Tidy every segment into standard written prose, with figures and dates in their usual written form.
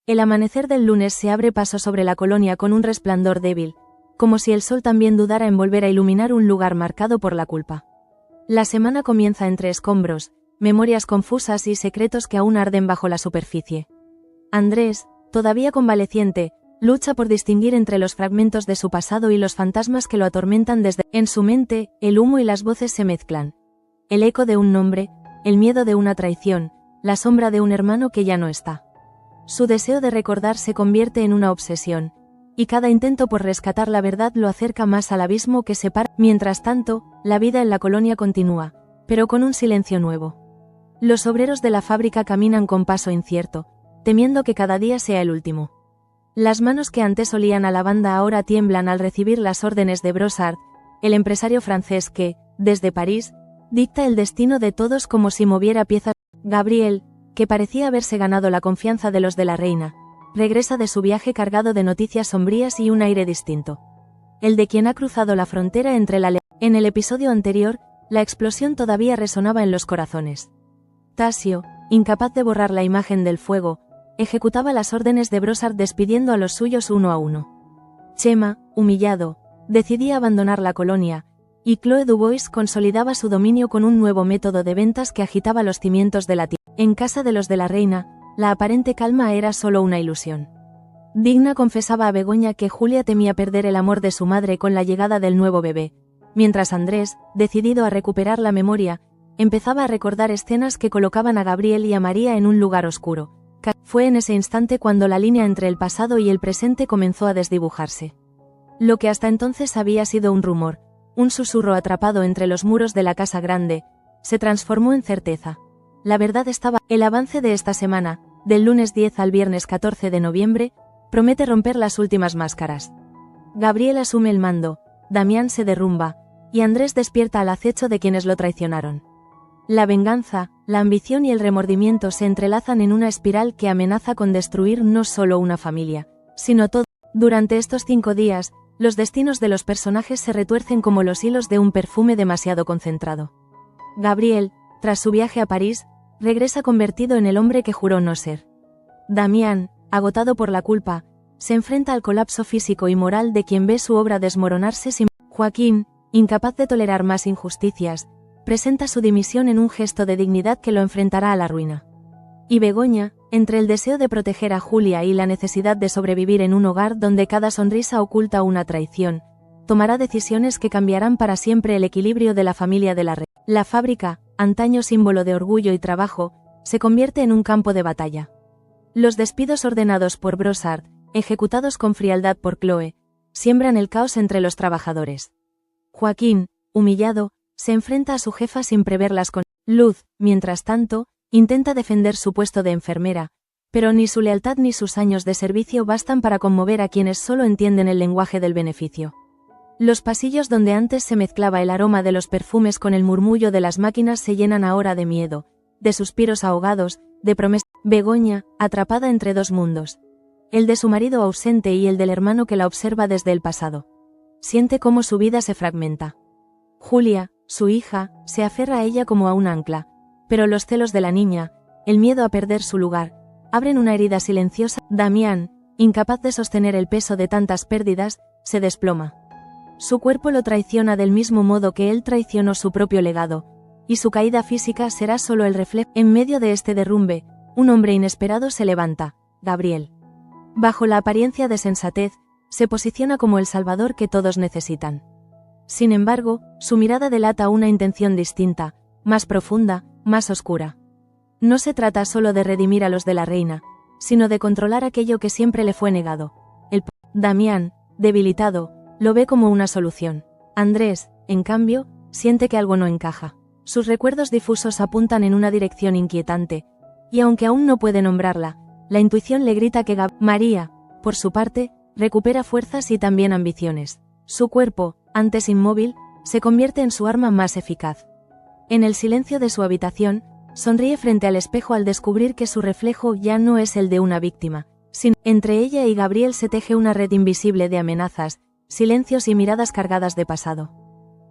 El amanecer del lunes se abre paso sobre la colonia con un resplandor débil, como si el sol también dudara en volver a iluminar un lugar marcado por la culpa. La semana comienza entre escombros, memorias confusas y secretos que aún arden bajo la superficie. Andrés, todavía convaleciente, lucha por distinguir entre los fragmentos de su pasado y los fantasmas que lo atormentan desde... En su mente, el humo y las voces se mezclan. El eco de un nombre, el miedo de una traición, la sombra de un hermano que ya no está. Su deseo de recordar se convierte en una obsesión, y cada intento por rescatar la verdad lo acerca más al abismo que separa. Mientras tanto, la vida en la colonia continúa, pero con un silencio nuevo. Los obreros de la fábrica caminan con paso incierto, temiendo que cada día sea el último. Las manos que antes olían a lavanda ahora tiemblan al recibir las órdenes de Brossard, el empresario francés que, desde París, dicta el destino de todos como si moviera piezas. Gabriel, que parecía haberse ganado la confianza de los de la reina, regresa de su viaje cargado de noticias sombrías y un aire distinto. El de quien ha cruzado la frontera entre la... En el episodio anterior, la explosión todavía resonaba en los corazones. Tasio, incapaz de borrar la imagen del fuego, ejecutaba las órdenes de Brossard despidiendo a los suyos uno a uno. Chema, humillado, decidía abandonar la colonia, y Chloe Dubois consolidaba su dominio con un nuevo método de ventas que agitaba los cimientos de la tierra. En casa de los de la reina, la aparente calma era solo una ilusión. Digna confesaba a Begoña que Julia temía perder el amor de su madre con la llegada del nuevo bebé, mientras Andrés, decidido a recuperar la memoria, empezaba a recordar escenas que colocaban a Gabriel y a María en un lugar oscuro. Fue en ese instante cuando la línea entre el pasado y el presente comenzó a desdibujarse. Lo que hasta entonces había sido un rumor, un susurro atrapado entre los muros de la casa grande, se transformó en certeza. La verdad estaba. El avance de esta semana, del lunes 10 al viernes 14 de noviembre, promete romper las últimas máscaras. Gabriel asume el mando, Damián se derrumba, y Andrés despierta al acecho de quienes lo traicionaron. La venganza, la ambición y el remordimiento se entrelazan en una espiral que amenaza con destruir no solo una familia, sino todo. Durante estos 5 días, los destinos de los personajes se retuercen como los hilos de un perfume demasiado concentrado. Gabriel, tras su viaje a París, regresa convertido en el hombre que juró no ser. Damián, agotado por la culpa, se enfrenta al colapso físico y moral de quien ve su obra desmoronarse sin... Joaquín, incapaz de tolerar más injusticias, presenta su dimisión en un gesto de dignidad que lo enfrentará a la ruina. Y Begoña, entre el deseo de proteger a Julia y la necesidad de sobrevivir en un hogar donde cada sonrisa oculta una traición, tomará decisiones que cambiarán para siempre el equilibrio de la familia de la reina. La fábrica, antaño símbolo de orgullo y trabajo, se convierte en un campo de batalla. Los despidos ordenados por Brossard, ejecutados con frialdad por Chloe, siembran el caos entre los trabajadores. Joaquín, humillado, se enfrenta a su jefa sin preverlas con... Luz, mientras tanto, intenta defender su puesto de enfermera, pero ni su lealtad ni sus años de servicio bastan para conmover a quienes solo entienden el lenguaje del beneficio. Los pasillos donde antes se mezclaba el aroma de los perfumes con el murmullo de las máquinas se llenan ahora de miedo, de suspiros ahogados, de promesas. Begoña, atrapada entre dos mundos. El de su marido ausente y el del hermano que la observa desde el pasado. Siente cómo su vida se fragmenta. Julia, su hija, se aferra a ella como a un ancla, pero los celos de la niña, el miedo a perder su lugar, abren una herida silenciosa. Damián, incapaz de sostener el peso de tantas pérdidas, se desploma. Su cuerpo lo traiciona del mismo modo que él traicionó su propio legado, y su caída física será solo el reflejo. En medio de este derrumbe, un hombre inesperado se levanta, Gabriel. Bajo la apariencia de sensatez, se posiciona como el salvador que todos necesitan. Sin embargo, su mirada delata una intención distinta, más profunda, más oscura. No se trata solo de redimir a los de la reina, sino de controlar aquello que siempre le fue negado. Damián, debilitado, lo ve como una solución. Andrés, en cambio, siente que algo no encaja. Sus recuerdos difusos apuntan en una dirección inquietante, y aunque aún no puede nombrarla, la intuición le grita que María, por su parte, recupera fuerzas y también ambiciones. Su cuerpo, antes inmóvil, se convierte en su arma más eficaz. En el silencio de su habitación, sonríe frente al espejo al descubrir que su reflejo ya no es el de una víctima, sino entre ella y Gabriel se teje una red invisible de amenazas, silencios y miradas cargadas de pasado.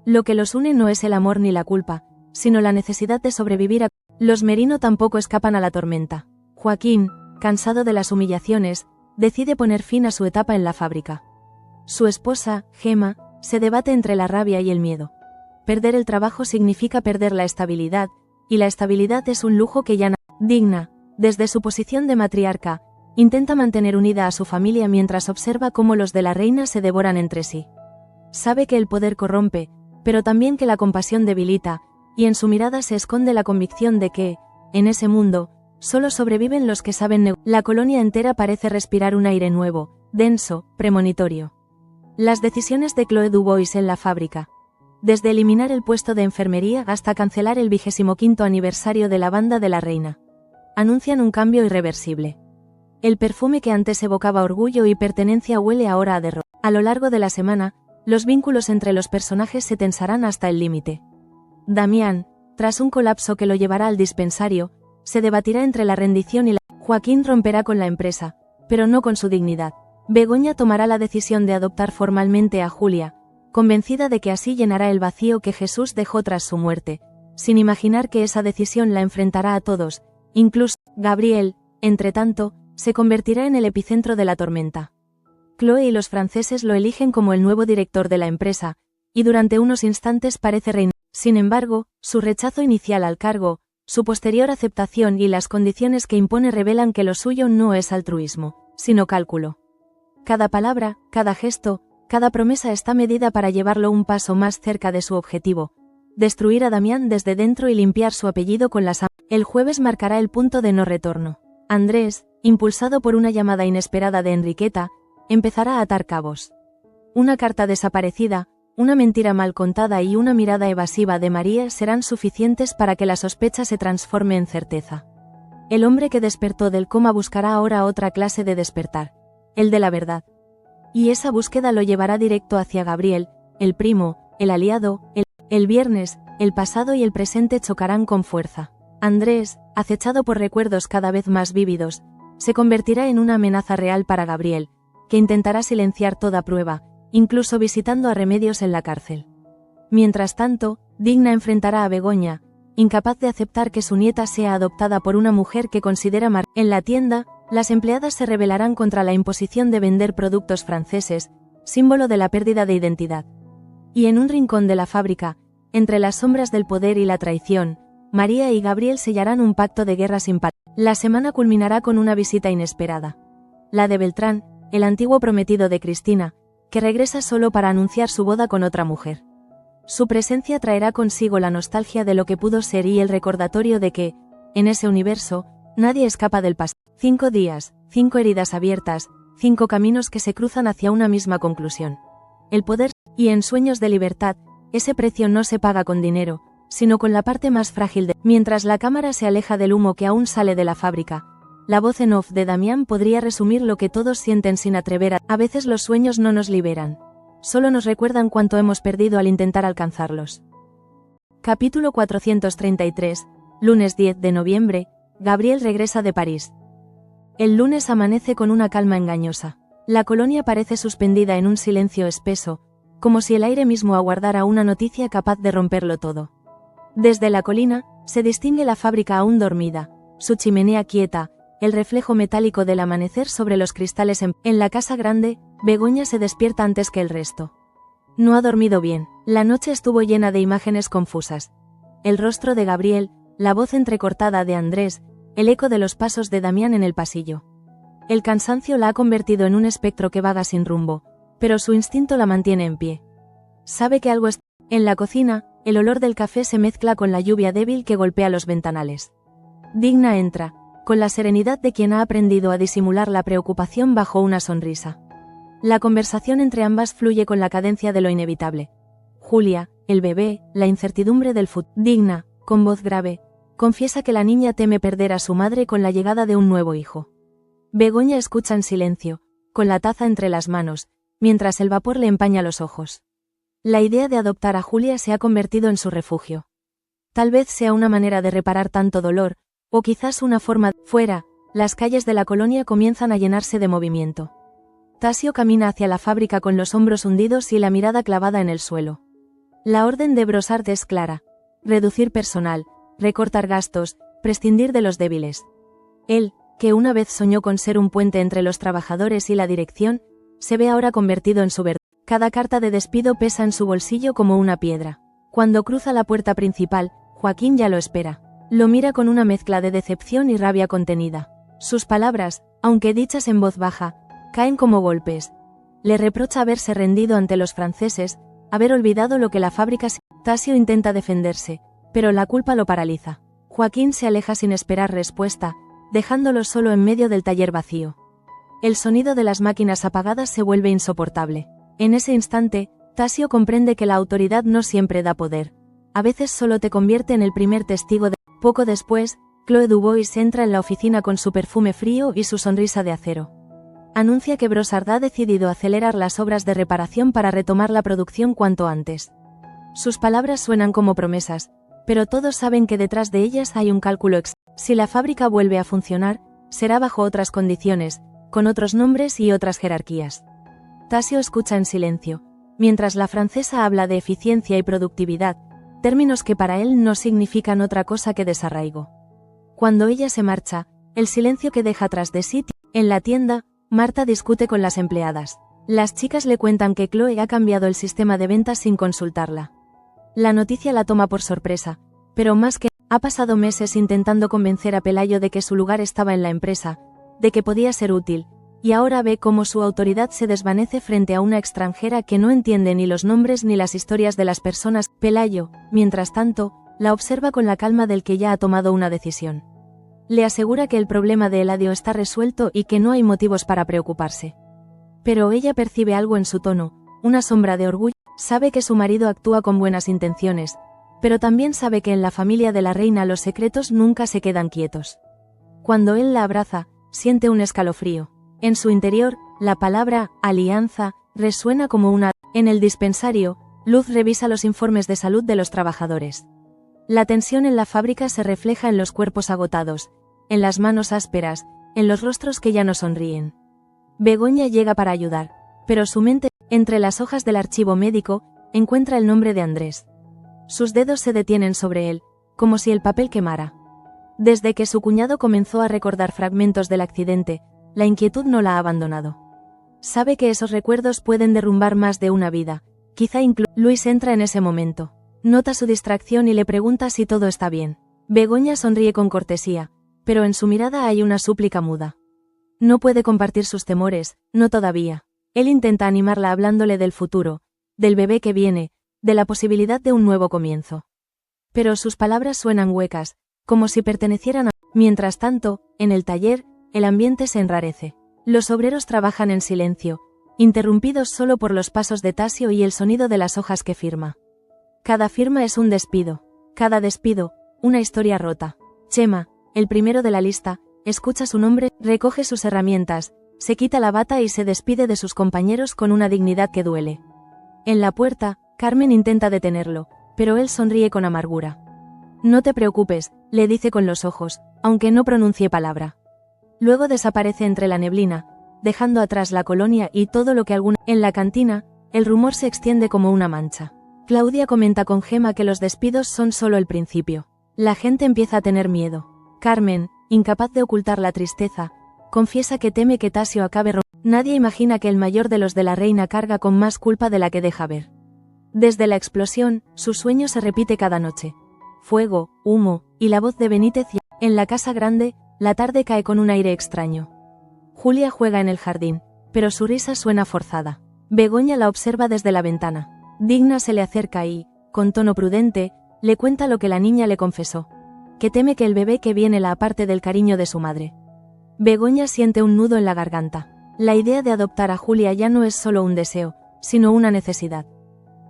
Lo que los une no es el amor ni la culpa, sino la necesidad de sobrevivir a... Los Merino tampoco escapan a la tormenta. Joaquín, cansado de las humillaciones, decide poner fin a su etapa en la fábrica. Su esposa, Gemma, se debate entre la rabia y el miedo. Perder el trabajo significa perder la estabilidad, y la estabilidad es un lujo que ya Digna, desde su posición de matriarca, intenta mantener unida a su familia mientras observa cómo los de la reina se devoran entre sí. Sabe que el poder corrompe, pero también que la compasión debilita, y en su mirada se esconde la convicción de que, en ese mundo, solo sobreviven los que saben La colonia entera parece respirar un aire nuevo, denso, premonitorio. Las decisiones de Chloe Dubois en la fábrica. Desde eliminar el puesto de enfermería hasta cancelar el 25º aniversario de la banda de la reina. Anuncian un cambio irreversible. El perfume que antes evocaba orgullo y pertenencia huele ahora a derrota. A lo largo de la semana, los vínculos entre los personajes se tensarán hasta el límite. Damián, tras un colapso que lo llevará al dispensario, se debatirá entre la rendición y la... Joaquín romperá con la empresa, pero no con su dignidad. Begoña tomará la decisión de adoptar formalmente a Julia, convencida de que así llenará el vacío que Jesús dejó tras su muerte, sin imaginar que esa decisión la enfrentará a todos, incluso Gabriel, entretanto, se convertirá en el epicentro de la tormenta. Chloe y los franceses lo eligen como el nuevo director de la empresa, y durante unos instantes parece reinar. Sin embargo, su rechazo inicial al cargo, su posterior aceptación y las condiciones que impone revelan que lo suyo no es altruismo, sino cálculo. Cada palabra, cada gesto, cada promesa está medida para llevarlo un paso más cerca de su objetivo, destruir a Damián desde dentro y limpiar su apellido con la sangre. El jueves marcará el punto de no retorno. Andrés, impulsado por una llamada inesperada de Enriqueta, empezará a atar cabos. Una carta desaparecida, una mentira mal contada y una mirada evasiva de María serán suficientes para que la sospecha se transforme en certeza. El hombre que despertó del coma buscará ahora otra clase de despertar, el de la verdad. Y esa búsqueda lo llevará directo hacia Gabriel, el primo, el aliado. El viernes, el pasado y el presente chocarán con fuerza. Andrés, acechado por recuerdos cada vez más vívidos, se convertirá en una amenaza real para Gabriel, que intentará silenciar toda prueba, incluso visitando a Remedios en la cárcel. Mientras tanto, Digna enfrentará a Begoña, incapaz de aceptar que su nieta sea adoptada por una mujer que considera En la tienda, las empleadas se rebelarán contra la imposición de vender productos franceses, símbolo de la pérdida de identidad. Y en un rincón de la fábrica, entre las sombras del poder y la traición, María y Gabriel sellarán un pacto de guerra sin par. La semana culminará con una visita inesperada. La de Beltrán, el antiguo prometido de Cristina, que regresa solo para anunciar su boda con otra mujer. Su presencia traerá consigo la nostalgia de lo que pudo ser y el recordatorio de que, en ese universo, nadie escapa del pasado. 5 días, 5 heridas abiertas, 5 caminos que se cruzan hacia una misma conclusión. El poder, y en Sueños de Libertad, ese precio no se paga con dinero, sino con la parte más frágil de... Mientras la cámara se aleja del humo que aún sale de la fábrica, la voz en off de Damián podría resumir lo que todos sienten sin atrever a... A veces los sueños no nos liberan. Solo nos recuerdan cuánto hemos perdido al intentar alcanzarlos. Capítulo 433, lunes 10 de noviembre, Gabriel regresa de París. El lunes amanece con una calma engañosa. La colonia parece suspendida en un silencio espeso, como si el aire mismo aguardara una noticia capaz de romperlo todo. Desde la colina, se distingue la fábrica aún dormida, su chimenea quieta, el reflejo metálico del amanecer sobre los cristales en la casa grande. Begoña se despierta antes que el resto. No ha dormido bien, la noche estuvo llena de imágenes confusas. El rostro de Gabriel, la voz entrecortada de Andrés, el eco de los pasos de Damián en el pasillo. El cansancio la ha convertido en un espectro que vaga sin rumbo, pero su instinto la mantiene en pie. Sabe que algo está... En la cocina, el olor del café se mezcla con la lluvia débil que golpea los ventanales. Digna entra, con la serenidad de quien ha aprendido a disimular la preocupación bajo una sonrisa. La conversación entre ambas fluye con la cadencia de lo inevitable. Julia, el bebé, la incertidumbre del futuro. Digna, con voz grave, confiesa que la niña teme perder a su madre con la llegada de un nuevo hijo. Begoña escucha en silencio, con la taza entre las manos, mientras el vapor le empaña los ojos. La idea de adoptar a Julia se ha convertido en su refugio. Tal vez sea una manera de reparar tanto dolor, o quizás una forma... Fuera, las calles de la colonia comienzan a llenarse de movimiento. Tasio camina hacia la fábrica con los hombros hundidos y la mirada clavada en el suelo. La orden de Brossard es clara: reducir personal, recortar gastos, prescindir de los débiles. Él, que una vez soñó con ser un puente entre los trabajadores y la dirección, se ve ahora convertido en su verdad. Cada carta de despido pesa en su bolsillo como una piedra. Cuando cruza la puerta principal, Joaquín ya lo espera. Lo mira con una mezcla de decepción y rabia contenida. Sus palabras, aunque dichas en voz baja, caen como golpes. Le reprocha haberse rendido ante los franceses, haber olvidado lo que la fábrica... Tasio intenta defenderse, pero la culpa lo paraliza. Joaquín se aleja sin esperar respuesta, dejándolo solo en medio del taller vacío. El sonido de las máquinas apagadas se vuelve insoportable. En ese instante, Tasio comprende que la autoridad no siempre da poder. A veces solo te convierte en el primer testigo de... Poco después, Chloe Dubois entra en la oficina con su perfume frío y su sonrisa de acero. Anuncia que Brossard ha decidido acelerar las obras de reparación para retomar la producción cuanto antes. Sus palabras suenan como promesas, pero todos saben que detrás de ellas hay un cálculo Si la fábrica vuelve a funcionar, será bajo otras condiciones, con otros nombres y otras jerarquías. Tasio escucha en silencio, mientras la francesa habla de eficiencia y productividad, términos que para él no significan otra cosa que desarraigo. Cuando ella se marcha, el silencio que deja tras de sí. En la tienda, Marta discute con las empleadas. Las chicas le cuentan que Chloe ha cambiado el sistema de ventas sin consultarla. La noticia la toma por sorpresa, pero más que... Ha pasado meses intentando convencer a Pelayo de que su lugar estaba en la empresa, de que podía ser útil, y ahora ve cómo su autoridad se desvanece frente a una extranjera que no entiende ni los nombres ni las historias de las personas. Pelayo, mientras tanto, la observa con la calma del que ya ha tomado una decisión. Le asegura que el problema de Eladio está resuelto y que no hay motivos para preocuparse. Pero ella percibe algo en su tono, una sombra de orgullo. Sabe que su marido actúa con buenas intenciones, pero también sabe que en la familia de la reina los secretos nunca se quedan quietos. Cuando él la abraza, siente un escalofrío. En su interior, la palabra alianza resuena como una... En el dispensario, Luz revisa los informes de salud de los trabajadores. La tensión en la fábrica se refleja en los cuerpos agotados, en las manos ásperas, en los rostros que ya no sonríen. Begoña llega para ayudar, pero su mente, entre las hojas del archivo médico, encuentra el nombre de Andrés. Sus dedos se detienen sobre él, como si el papel quemara. Desde que su cuñado comenzó a recordar fragmentos del accidente, la inquietud no la ha abandonado. Sabe que esos recuerdos pueden derrumbar más de una vida, quizá incluso... Luis entra en ese momento. Nota su distracción y le pregunta si todo está bien. Begoña sonríe con cortesía, pero en su mirada hay una súplica muda. No puede compartir sus temores, no todavía. Él intenta animarla hablándole del futuro, del bebé que viene, de la posibilidad de un nuevo comienzo. Pero sus palabras suenan huecas, como si pertenecieran a... Mientras tanto, en el taller, el ambiente se enrarece. Los obreros trabajan en silencio, interrumpidos solo por los pasos de Tasio y el sonido de las hojas que firma. Cada firma es un despido. Cada despido, una historia rota. Chema, el primero de la lista, escucha su nombre, recoge sus herramientas, se quita la bata y se despide de sus compañeros con una dignidad que duele. En la puerta, Carmen intenta detenerlo, pero él sonríe con amargura. No te preocupes, le dice con los ojos, aunque no pronuncie palabra. Luego desaparece entre la neblina, dejando atrás la colonia y todo lo que alguna... En la cantina, el rumor se extiende como una mancha. Claudia comenta con Gema que los despidos son solo el principio. La gente empieza a tener miedo. Carmen, incapaz de ocultar la tristeza, confiesa que teme que Tasio acabe Nadie imagina que el mayor de los de la reina carga con más culpa de la que deja ver. Desde la explosión, su sueño se repite cada noche. Fuego, humo, y la voz de Benítez. En la casa grande, la tarde cae con un aire extraño. Julia juega en el jardín, pero su risa suena forzada. Begoña la observa desde la ventana. Digna se le acerca y, con tono prudente, le cuenta lo que la niña le confesó. Que teme que el bebé que viene la aparte del cariño de su madre. Begoña siente un nudo en la garganta. La idea de adoptar a Julia ya no es solo un deseo, sino una necesidad.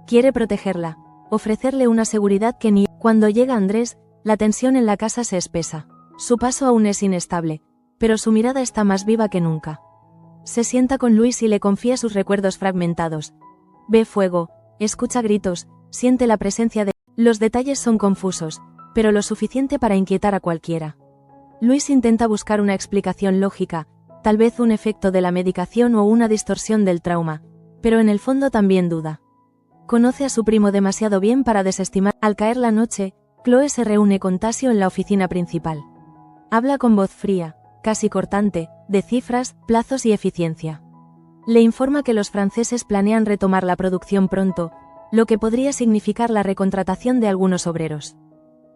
Quiere protegerla, ofrecerle una seguridad que ni... Cuando llega Andrés, la tensión en la casa se espesa. Su paso aún es inestable, pero su mirada está más viva que nunca. Se sienta con Luis y le confía sus recuerdos fragmentados. Ve fuego, escucha gritos, siente la presencia de... Los detalles son confusos, pero lo suficiente para inquietar a cualquiera. Luis intenta buscar una explicación lógica, tal vez un efecto de la medicación o una distorsión del trauma, pero en el fondo también duda. Conoce a su primo demasiado bien para desestimar. Al caer la noche, Chloe se reúne con Tasio en la oficina principal. Habla con voz fría, casi cortante, de cifras, plazos y eficiencia. Le informa que los franceses planean retomar la producción pronto, lo que podría significar la recontratación de algunos obreros.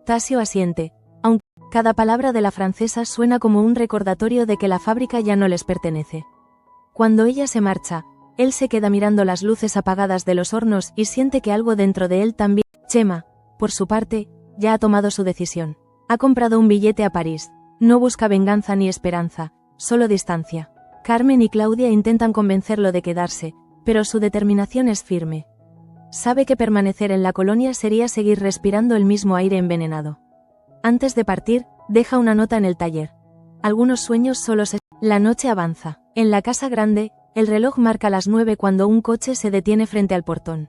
Tasio asiente, aunque cada palabra de la francesa suena como un recordatorio de que la fábrica ya no les pertenece. Cuando ella se marcha, él se queda mirando las luces apagadas de los hornos y siente que algo dentro de él también. Chema, por su parte, ya ha tomado su decisión. Ha comprado un billete a París. No busca venganza ni esperanza, solo distancia. Carmen y Claudia intentan convencerlo de quedarse, pero su determinación es firme. Sabe que permanecer en la colonia sería seguir respirando el mismo aire envenenado. Antes de partir, deja una nota en el taller. Algunos sueños solo se... La noche avanza. En la casa grande, el reloj marca las 9 cuando un coche se detiene frente al portón.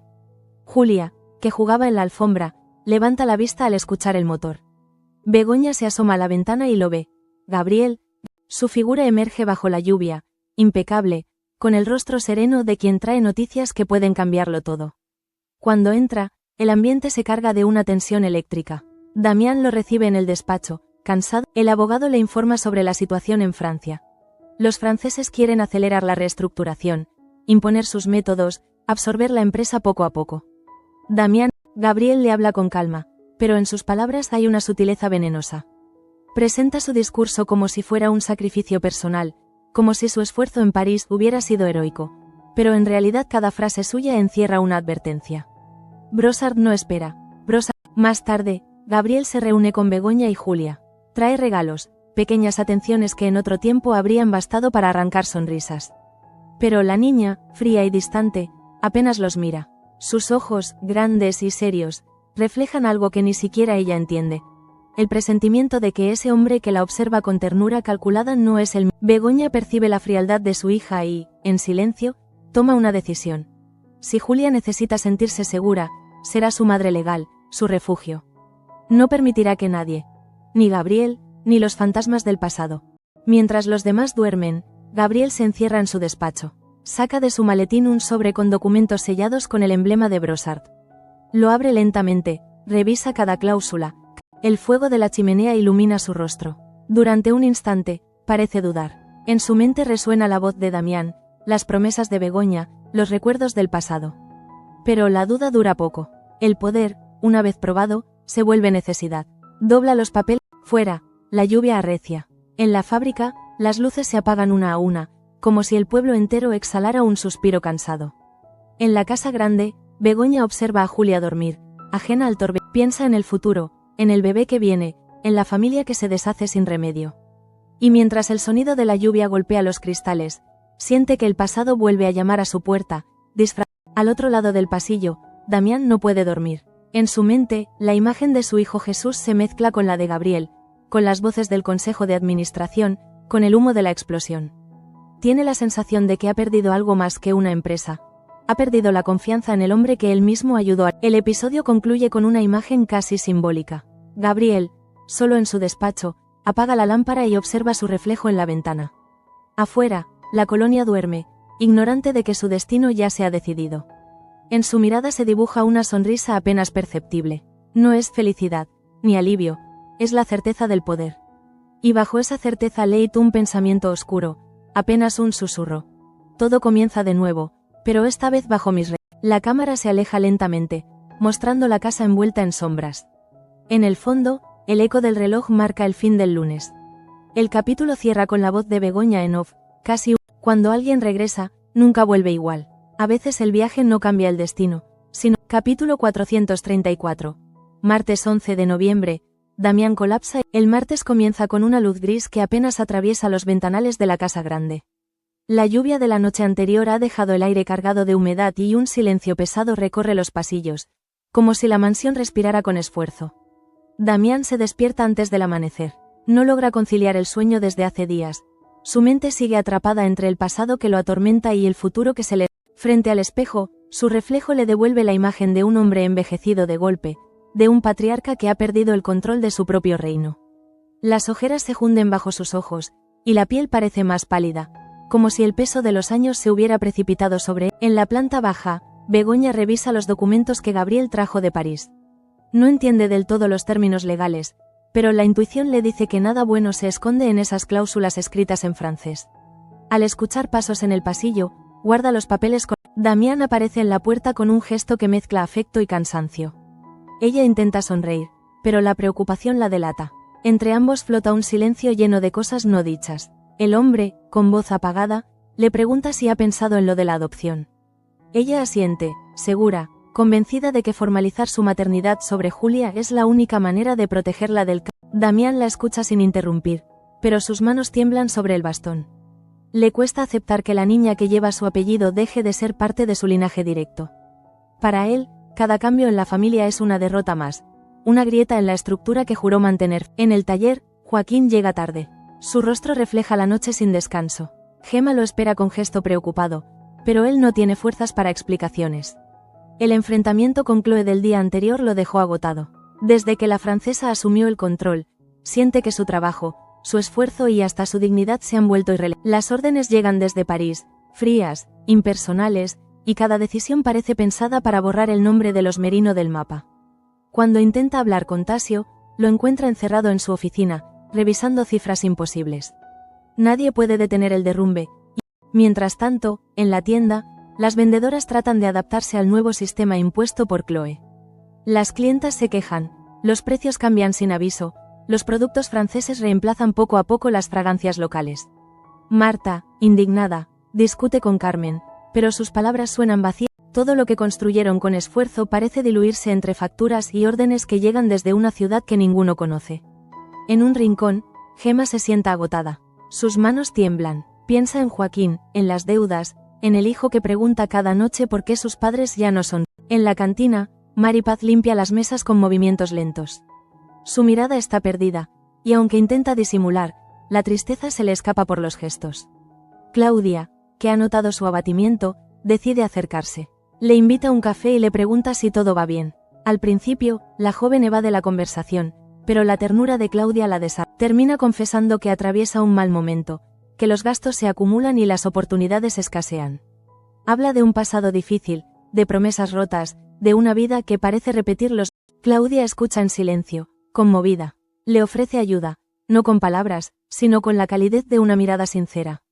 Julia, que jugaba en la alfombra, levanta la vista al escuchar el motor. Begoña se asoma a la ventana y lo ve. Gabriel, su figura emerge bajo la lluvia, impecable, con el rostro sereno de quien trae noticias que pueden cambiarlo todo. Cuando entra, el ambiente se carga de una tensión eléctrica. Damián lo recibe en el despacho, cansado. El abogado le informa sobre la situación en Francia. Los franceses quieren acelerar la reestructuración, imponer sus métodos, absorber la empresa poco a poco. Gabriel le habla con calma, pero en sus palabras hay una sutileza venenosa. Presenta su discurso como si fuera un sacrificio personal, como si su esfuerzo en París hubiera sido heroico, pero en realidad cada frase suya encierra una advertencia. Brossard no espera. Más tarde, Gabriel se reúne con Begoña y Julia. Trae regalos, pequeñas atenciones que en otro tiempo habrían bastado para arrancar sonrisas. Pero la niña, fría y distante, apenas los mira. Sus ojos, grandes y serios, reflejan algo que ni siquiera ella entiende. El presentimiento de que ese hombre que la observa con ternura calculada no es el... Begoña percibe la frialdad de su hija y, en silencio, toma una decisión. Si Julia necesita sentirse segura, será su madre legal, su refugio. No permitirá que nadie, ni Gabriel, ni los fantasmas del pasado. Mientras los demás duermen, Gabriel se encierra en su despacho. Saca de su maletín un sobre con documentos sellados con el emblema de Brossard. Lo abre lentamente, revisa cada cláusula. El fuego de la chimenea ilumina su rostro. Durante un instante, parece dudar. En su mente resuena la voz de Damián, las promesas de Begoña, los recuerdos del pasado. Pero la duda dura poco. El poder, una vez probado, se vuelve necesidad. Dobla los papeles. Fuera, la lluvia arrecia. En la fábrica, las luces se apagan una a una, como si el pueblo entero exhalara un suspiro cansado. En la casa grande, Begoña observa a Julia dormir, ajena al torbellino. Piensa en el futuro, en el bebé que viene, en la familia que se deshace sin remedio. Y mientras el sonido de la lluvia golpea los cristales, siente que el pasado vuelve a llamar a su puerta, Al otro lado del pasillo, Damián no puede dormir. En su mente, la imagen de su hijo Jesús se mezcla con la de Gabriel, con las voces del consejo de administración, con el humo de la explosión. Tiene la sensación de que ha perdido algo más que una empresa. Ha perdido la confianza en el hombre que él mismo ayudó a... El episodio concluye con una imagen casi simbólica. Gabriel, solo en su despacho, apaga la lámpara y observa su reflejo en la ventana. Afuera, la colonia duerme, ignorante de que su destino ya se ha decidido. En su mirada se dibuja una sonrisa apenas perceptible. No es felicidad, ni alivio, es la certeza del poder. Y bajo esa certeza lee un pensamiento oscuro, apenas un susurro. Todo comienza de nuevo, pero esta vez bajo mis La cámara se aleja lentamente, mostrando la casa envuelta en sombras. En el fondo, el eco del reloj marca el fin del lunes. El capítulo cierra con la voz de Begoña en off, casi cuando alguien regresa, nunca vuelve igual. A veces el viaje no cambia el destino, sino... Capítulo 434. Martes 11 de noviembre, Damián colapsa. El martes comienza con una luz gris que apenas atraviesa los ventanales de la casa grande. La lluvia de la noche anterior ha dejado el aire cargado de humedad y un silencio pesado recorre los pasillos, como si la mansión respirara con esfuerzo. Damián se despierta antes del amanecer. No logra conciliar el sueño desde hace días. Su mente sigue atrapada entre el pasado que lo atormenta y el futuro que se le... Frente al espejo, su reflejo le devuelve la imagen de un hombre envejecido de golpe, de un patriarca que ha perdido el control de su propio reino. Las ojeras se hunden bajo sus ojos, y la piel parece más pálida, como si el peso de los años se hubiera precipitado sobre él. En la planta baja, Begoña revisa los documentos que Gabriel trajo de París. No entiende del todo los términos legales, pero la intuición le dice que nada bueno se esconde en esas cláusulas escritas en francés. Al escuchar pasos en el pasillo, guarda los papeles con... Damián aparece en la puerta con un gesto que mezcla afecto y cansancio. Ella intenta sonreír, pero la preocupación la delata. Entre ambos flota un silencio lleno de cosas no dichas. El hombre, con voz apagada, le pregunta si ha pensado en lo de la adopción. Ella asiente, segura, convencida de que formalizar su maternidad sobre Julia es la única manera de protegerla del Damián la escucha sin interrumpir, pero sus manos tiemblan sobre el bastón. Le cuesta aceptar que la niña que lleva su apellido deje de ser parte de su linaje directo. Para él, cada cambio en la familia es una derrota más, una grieta en la estructura que juró mantener. En el taller, Joaquín llega tarde. Su rostro refleja la noche sin descanso. Gemma lo espera con gesto preocupado, pero él no tiene fuerzas para explicaciones. El enfrentamiento con Chloe del día anterior lo dejó agotado. Desde que la francesa asumió el control, siente que su trabajo, su esfuerzo y hasta su dignidad se han vuelto irrelevantes. Las órdenes llegan desde París, frías, impersonales, y cada decisión parece pensada para borrar el nombre de los Merino del mapa. Cuando intenta hablar con Tasio, lo encuentra encerrado en su oficina, revisando cifras imposibles. Nadie puede detener el derrumbe, y, mientras tanto, en la tienda, las vendedoras tratan de adaptarse al nuevo sistema impuesto por Chloe. Las clientas se quejan, los precios cambian sin aviso, los productos franceses reemplazan poco a poco las fragancias locales. Marta, indignada, discute con Carmen, pero sus palabras suenan vacías. Todo lo que construyeron con esfuerzo parece diluirse entre facturas y órdenes que llegan desde una ciudad que ninguno conoce. En un rincón, Gemma se sienta agotada. Sus manos tiemblan. Piensa en Joaquín, en las deudas, en el hijo que pregunta cada noche por qué sus padres ya no son. En la cantina, Maripaz limpia las mesas con movimientos lentos. Su mirada está perdida, y aunque intenta disimular, la tristeza se le escapa por los gestos. Claudia, que ha notado su abatimiento, decide acercarse. Le invita a un café y le pregunta si todo va bien. Al principio, la joven evade la conversación, pero la ternura de Claudia la desarma. Termina confesando que atraviesa un mal momento, que los gastos se acumulan y las oportunidades escasean. Habla de un pasado difícil, de promesas rotas, de una vida que parece repetir los... Claudia escucha en silencio, conmovida. Le ofrece ayuda, no con palabras, sino con la calidez de una mirada sincera.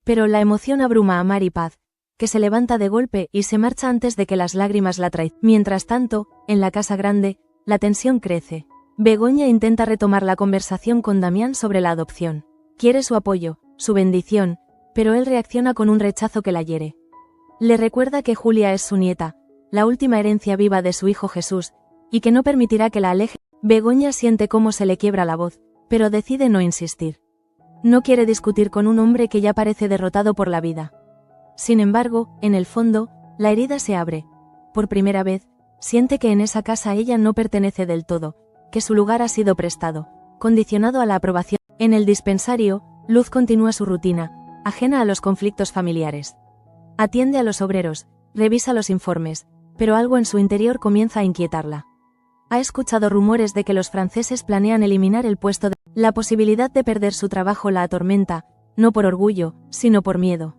Pero la emoción abruma a Maripaz, que se levanta de golpe y se marcha antes de que las lágrimas la traigan. Mientras tanto, en la casa grande, la tensión crece. Begoña intenta retomar la conversación con Damián sobre la adopción. Quiere su apoyo, su bendición, pero él reacciona con un rechazo que la hiere. Le recuerda que Julia es su nieta, la última herencia viva de su hijo Jesús, y que no permitirá que la aleje. Begoña siente cómo se le quiebra la voz, pero decide no insistir. No quiere discutir con un hombre que ya parece derrotado por la vida. Sin embargo, en el fondo, la herida se abre. Por primera vez, siente que en esa casa ella no pertenece del todo, que su lugar ha sido prestado, condicionado a la aprobación. En el dispensario, Luz continúa su rutina, ajena a los conflictos familiares. Atiende a los obreros, revisa los informes, pero algo en su interior comienza a inquietarla. Ha escuchado rumores de que los franceses planean eliminar el puesto de... La posibilidad de perder su trabajo la atormenta, no por orgullo, sino por miedo.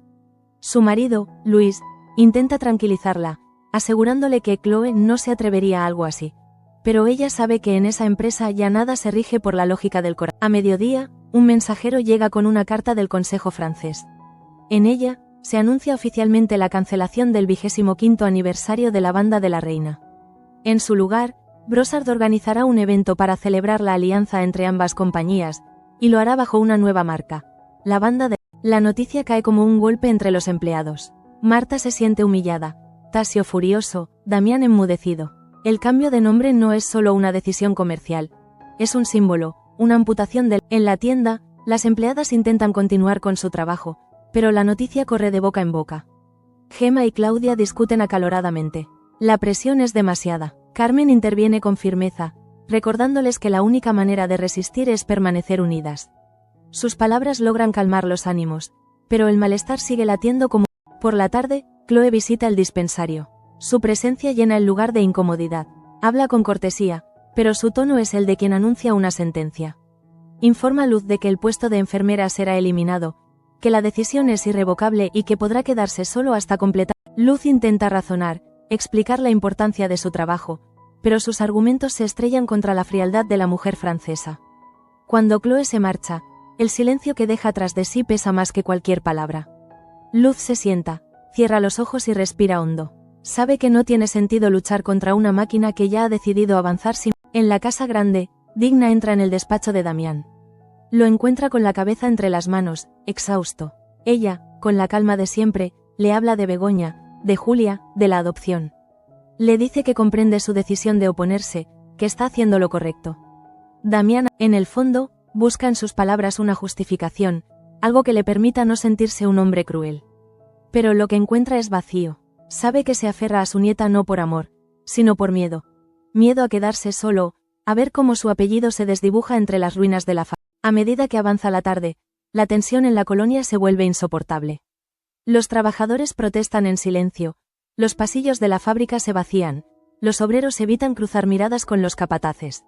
Su marido, Luis, intenta tranquilizarla, asegurándole que Chloe no se atrevería a algo así. Pero ella sabe que en esa empresa ya nada se rige por la lógica del corazón. A mediodía, un mensajero llega con una carta del Consejo francés. En ella, se anuncia oficialmente la cancelación del 25º aniversario de la Banda de la Reina. En su lugar, Brossard organizará un evento para celebrar la alianza entre ambas compañías, y lo hará bajo una nueva marca, la Banda de... La noticia cae como un golpe entre los empleados. Marta se siente humillada, Tasio furioso, Damián enmudecido. El cambio de nombre no es solo una decisión comercial, es un símbolo, una amputación del... En la tienda, las empleadas intentan continuar con su trabajo, pero la noticia corre de boca en boca. Gemma y Claudia discuten acaloradamente. La presión es demasiada. Carmen interviene con firmeza, recordándoles que la única manera de resistir es permanecer unidas. Sus palabras logran calmar los ánimos, pero el malestar sigue latiendo como... Por la tarde, Chloe visita el dispensario. Su presencia llena el lugar de incomodidad. Habla con cortesía, pero su tono es el de quien anuncia una sentencia. Informa a Luz de que el puesto de enfermera será eliminado, que la decisión es irrevocable y que podrá quedarse solo hasta completar. Luz intenta razonar, explicar la importancia de su trabajo, pero sus argumentos se estrellan contra la frialdad de la mujer francesa. Cuando Chloe se marcha, el silencio que deja tras de sí pesa más que cualquier palabra. Luz se sienta, cierra los ojos y respira hondo. Sabe que no tiene sentido luchar contra una máquina que ya ha decidido avanzar sin... En la casa grande, Digna entra en el despacho de Damián. Lo encuentra con la cabeza entre las manos, exhausto. Ella, con la calma de siempre, le habla de Begoña, de Julia, de la adopción. Le dice que comprende su decisión de oponerse, que está haciendo lo correcto. Damián, en el fondo, busca en sus palabras una justificación, algo que le permita no sentirse un hombre cruel. Pero lo que encuentra es vacío. Sabe que se aferra a su nieta no por amor, sino por miedo. Miedo a quedarse solo, a ver cómo su apellido se desdibuja entre las ruinas de la fábrica. A medida que avanza la tarde, la tensión en la colonia se vuelve insoportable. Los trabajadores protestan en silencio, los pasillos de la fábrica se vacían, los obreros evitan cruzar miradas con los capataces.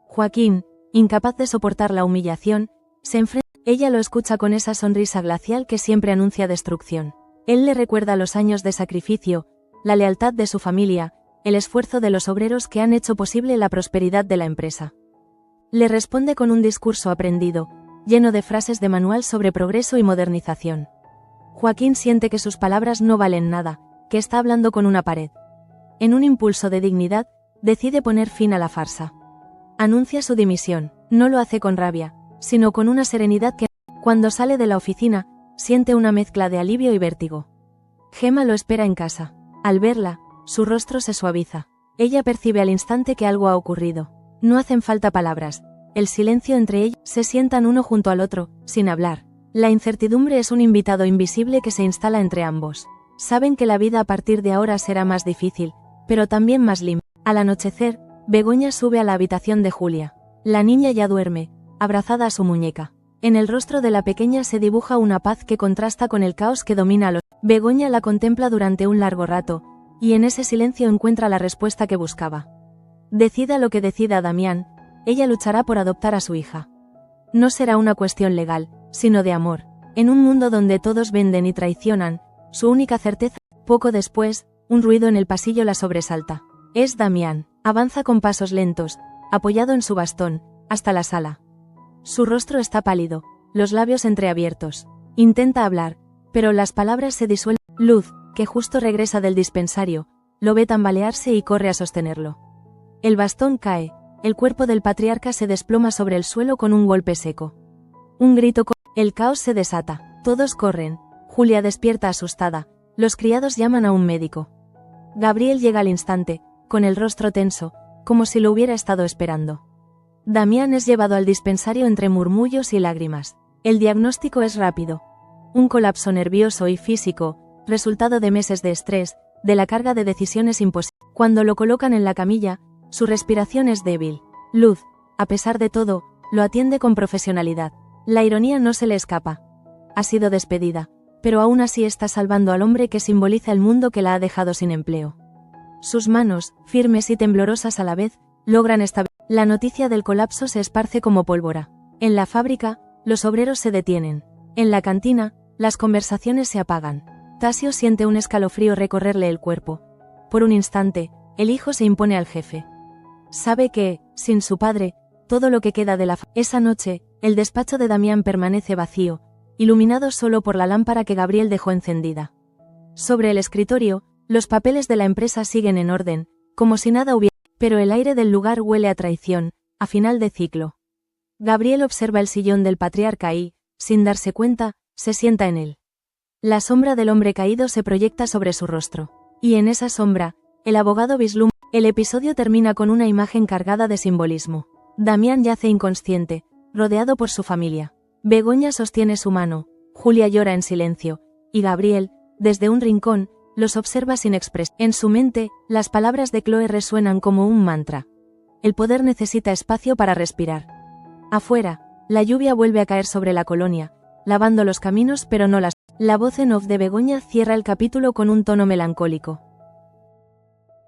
Joaquín, incapaz de soportar la humillación, se enfrenta. Ella lo escucha con esa sonrisa glacial que siempre anuncia destrucción. Él le recuerda los años de sacrificio, la lealtad de su familia, el esfuerzo de los obreros que han hecho posible la prosperidad de la empresa. Le responde con un discurso aprendido, lleno de frases de manual sobre progreso y modernización. Joaquín siente que sus palabras no valen nada, que está hablando con una pared. En un impulso de dignidad, decide poner fin a la farsa. Anuncia su dimisión, no lo hace con rabia, sino con una serenidad que, cuando sale de la oficina, siente una mezcla de alivio y vértigo. Gemma lo espera en casa. Al verla, su rostro se suaviza. Ella percibe al instante que algo ha ocurrido. No hacen falta palabras. El silencio entre ellos, se sientan uno junto al otro, sin hablar. La incertidumbre es un invitado invisible que se instala entre ambos. Saben que la vida a partir de ahora será más difícil, pero también más limpia. Al anochecer, Begoña sube a la habitación de Julia. La niña ya duerme, abrazada a su muñeca. En el rostro de la pequeña se dibuja una paz que contrasta con el caos que domina a los... Begoña la contempla durante un largo rato, y en ese silencio encuentra la respuesta que buscaba. Decida lo que decida Damián, ella luchará por adoptar a su hija. No será una cuestión legal, sino de amor. En un mundo donde todos venden y traicionan, su única certeza... Poco después, un ruido en el pasillo la sobresalta. Es Damián. Avanza con pasos lentos, apoyado en su bastón, hasta la sala. Su rostro está pálido, los labios entreabiertos. Intenta hablar, pero las palabras se disuelven. Luz, que justo regresa del dispensario, lo ve tambalearse y corre a sostenerlo. El bastón cae, el cuerpo del patriarca se desploma sobre el suelo con un golpe seco. Un grito el caos se desata, todos corren, Julia despierta asustada, los criados llaman a un médico. Gabriel llega al instante, con el rostro tenso, como si lo hubiera estado esperando. Damián es llevado al dispensario entre murmullos y lágrimas. El diagnóstico es rápido. Un colapso nervioso y físico, resultado de meses de estrés, de la carga de decisiones imposibles. Cuando lo colocan en la camilla, su respiración es débil. Luz, a pesar de todo, lo atiende con profesionalidad. La ironía no se le escapa. Ha sido despedida, pero aún así está salvando al hombre que simboliza el mundo que la ha dejado sin empleo. Sus manos, firmes y temblorosas a la vez, logran estabilizar. La noticia del colapso se esparce como pólvora. En la fábrica, los obreros se detienen. En la cantina, las conversaciones se apagan. Tasio siente un escalofrío recorrerle el cuerpo. Por un instante, el hijo se impone al jefe. Sabe que, sin su padre, todo lo que queda de la Esa noche, el despacho de Damián permanece vacío, iluminado solo por la lámpara que Gabriel dejó encendida. Sobre el escritorio, los papeles de la empresa siguen en orden, como si nada hubiera... Pero el aire del lugar huele a traición, a final de ciclo. Gabriel observa el sillón del patriarca y, sin darse cuenta, se sienta en él. La sombra del hombre caído se proyecta sobre su rostro. Y en esa sombra, el abogado vislumbra. El episodio termina con una imagen cargada de simbolismo. Damián yace inconsciente, rodeado por su familia. Begoña sostiene su mano, Julia llora en silencio, y Gabriel, desde un rincón, los observa sin expresión. En su mente, las palabras de Chloe resuenan como un mantra. El poder necesita espacio para respirar. Afuera, la lluvia vuelve a caer sobre la colonia, lavando los caminos pero no las... La voz en off de Begoña cierra el capítulo con un tono melancólico.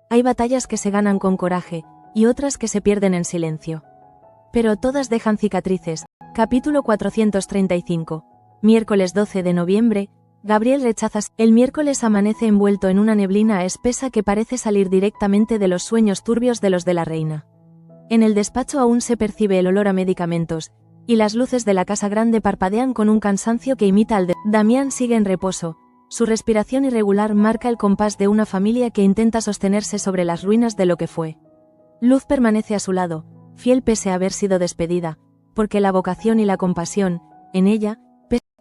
Hay batallas que se ganan con coraje, y otras que se pierden en silencio. Pero todas dejan cicatrices. Capítulo 435. Miércoles 12 de noviembre, Gabriel rechaza. El miércoles amanece envuelto en una neblina espesa que parece salir directamente de los sueños turbios de los de la reina. En el despacho aún se percibe el olor a medicamentos, y las luces de la casa grande parpadean con un cansancio que imita al de Damián. Sigue en reposo. Su respiración irregular marca el compás de una familia que intenta sostenerse sobre las ruinas de lo que fue. Luz permanece a su lado, fiel pese a haber sido despedida, porque la vocación y la compasión, en ella,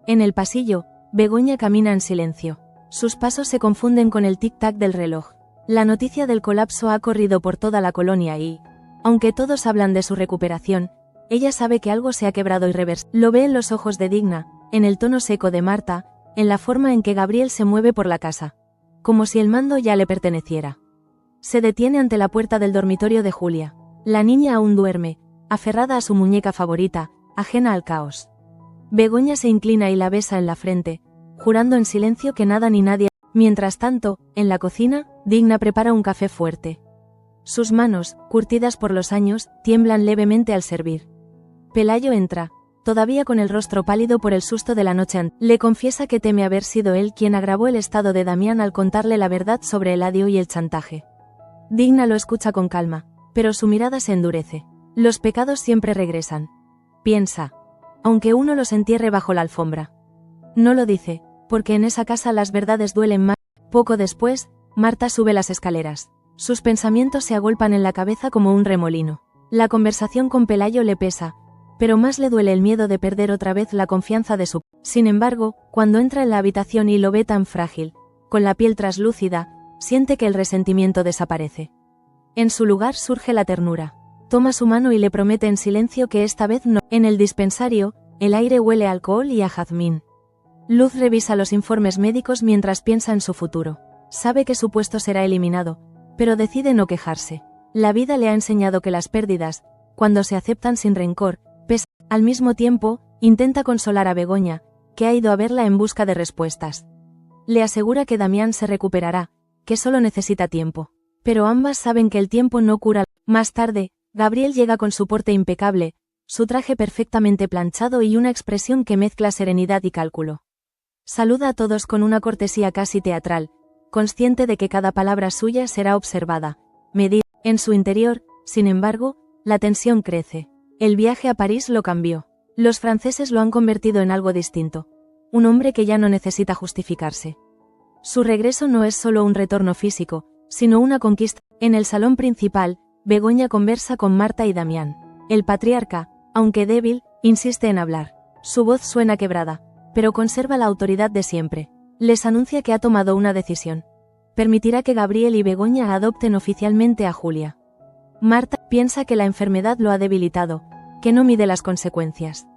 en el pasillo, Begoña camina en silencio. Sus pasos se confunden con el tic-tac del reloj. La noticia del colapso ha corrido por toda la colonia y, aunque todos hablan de su recuperación, ella sabe que algo se ha quebrado irreversible. Lo ve en los ojos de Digna, en el tono seco de Marta, en la forma en que Gabriel se mueve por la casa. Como si el mando ya le perteneciera. Se detiene ante la puerta del dormitorio de Julia. La niña aún duerme, aferrada a su muñeca favorita, ajena al caos. Begoña se inclina y la besa en la frente, jurando en silencio que nada ni nadie. Mientras tanto, en la cocina, Digna prepara un café fuerte. Sus manos, curtidas por los años, tiemblan levemente al servir. Pelayo entra, todavía con el rostro pálido por el susto de la noche anterior. Le confiesa que teme haber sido él quien agravó el estado de Damián al contarle la verdad sobre el adio y el chantaje. Digna lo escucha con calma, pero su mirada se endurece. Los pecados siempre regresan. Piensa. Aunque uno los entierre bajo la alfombra. No lo dice, porque en esa casa las verdades duelen más. Poco después, Marta sube las escaleras. Sus pensamientos se agolpan en la cabeza como un remolino. La conversación con Pelayo le pesa, pero más le duele el miedo de perder otra vez la confianza de su. Sin embargo, cuando entra en la habitación y lo ve tan frágil, con la piel traslúcida, siente que el resentimiento desaparece. En su lugar surge la ternura. Toma su mano y le promete en silencio que esta vez no. En el dispensario, el aire huele a alcohol y a jazmín. Luz revisa los informes médicos mientras piensa en su futuro. Sabe que su puesto será eliminado, pero decide no quejarse. La vida le ha enseñado que las pérdidas, cuando se aceptan sin rencor, pesan. Al mismo tiempo, intenta consolar a Begoña, que ha ido a verla en busca de respuestas. Le asegura que Damián se recuperará, que solo necesita tiempo. Pero ambas saben que el tiempo no cura. Más tarde, Gabriel llega con su porte impecable, su traje perfectamente planchado y una expresión que mezcla serenidad y cálculo. Saluda a todos con una cortesía casi teatral, consciente de que cada palabra suya será observada, medida. En su interior, sin embargo, la tensión crece. El viaje a París lo cambió. Los franceses lo han convertido en algo distinto. Un hombre que ya no necesita justificarse. Su regreso no es solo un retorno físico, sino una conquista. En el salón principal, Begoña conversa con Marta y Damián. El patriarca, aunque débil, insiste en hablar. Su voz suena quebrada, pero conserva la autoridad de siempre. Les anuncia que ha tomado una decisión. Permitirá que Gabriel y Begoña adopten oficialmente a Julia. Marta piensa que la enfermedad lo ha debilitado, que no mide las consecuencias.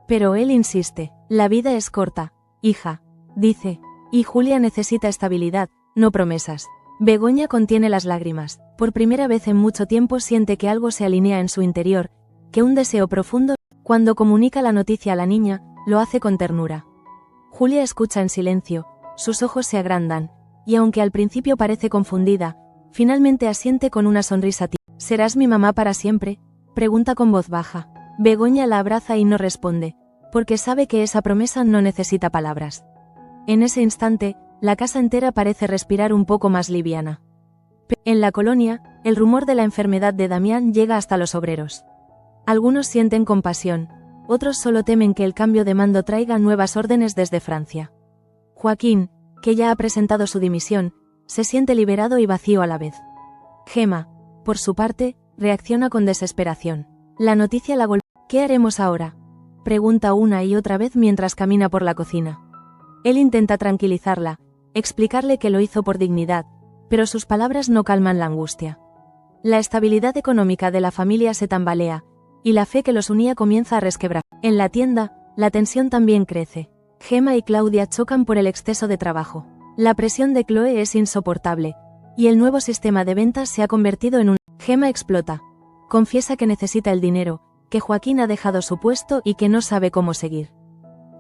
Pero él insiste. La vida es corta, hija, dice, y Julia necesita estabilidad, no promesas. Begoña contiene las lágrimas. Por primera vez en mucho tiempo siente que algo se alinea en su interior, que un deseo profundo. Cuando comunica la noticia a la niña, lo hace con ternura. Julia escucha en silencio, sus ojos se agrandan, y aunque al principio parece confundida, finalmente asiente con una sonrisa tierna. ¿Serás mi mamá para siempre?, pregunta con voz baja. Begoña la abraza y no responde, porque sabe que esa promesa no necesita palabras. En ese instante, la casa entera parece respirar un poco más liviana. En la colonia, el rumor de la enfermedad de Damián llega hasta los obreros. Algunos sienten compasión, otros solo temen que el cambio de mando traiga nuevas órdenes desde Francia. Joaquín, que ya ha presentado su dimisión, se siente liberado y vacío a la vez. Gemma, por su parte, reacciona con desesperación. La noticia la golpea. ¿Qué haremos ahora?, pregunta una y otra vez mientras camina por la cocina. Él intenta tranquilizarla, explicarle que lo hizo por dignidad, pero sus palabras no calman la angustia. La estabilidad económica de la familia se tambalea, y la fe que los unía comienza a resquebrajar. En la tienda, la tensión también crece. Gemma y Claudia chocan por el exceso de trabajo. La presión de Chloe es insoportable, y el nuevo sistema de ventas se ha convertido en un... Gemma explota. Confiesa que necesita el dinero, que Joaquín ha dejado su puesto y que no sabe cómo seguir.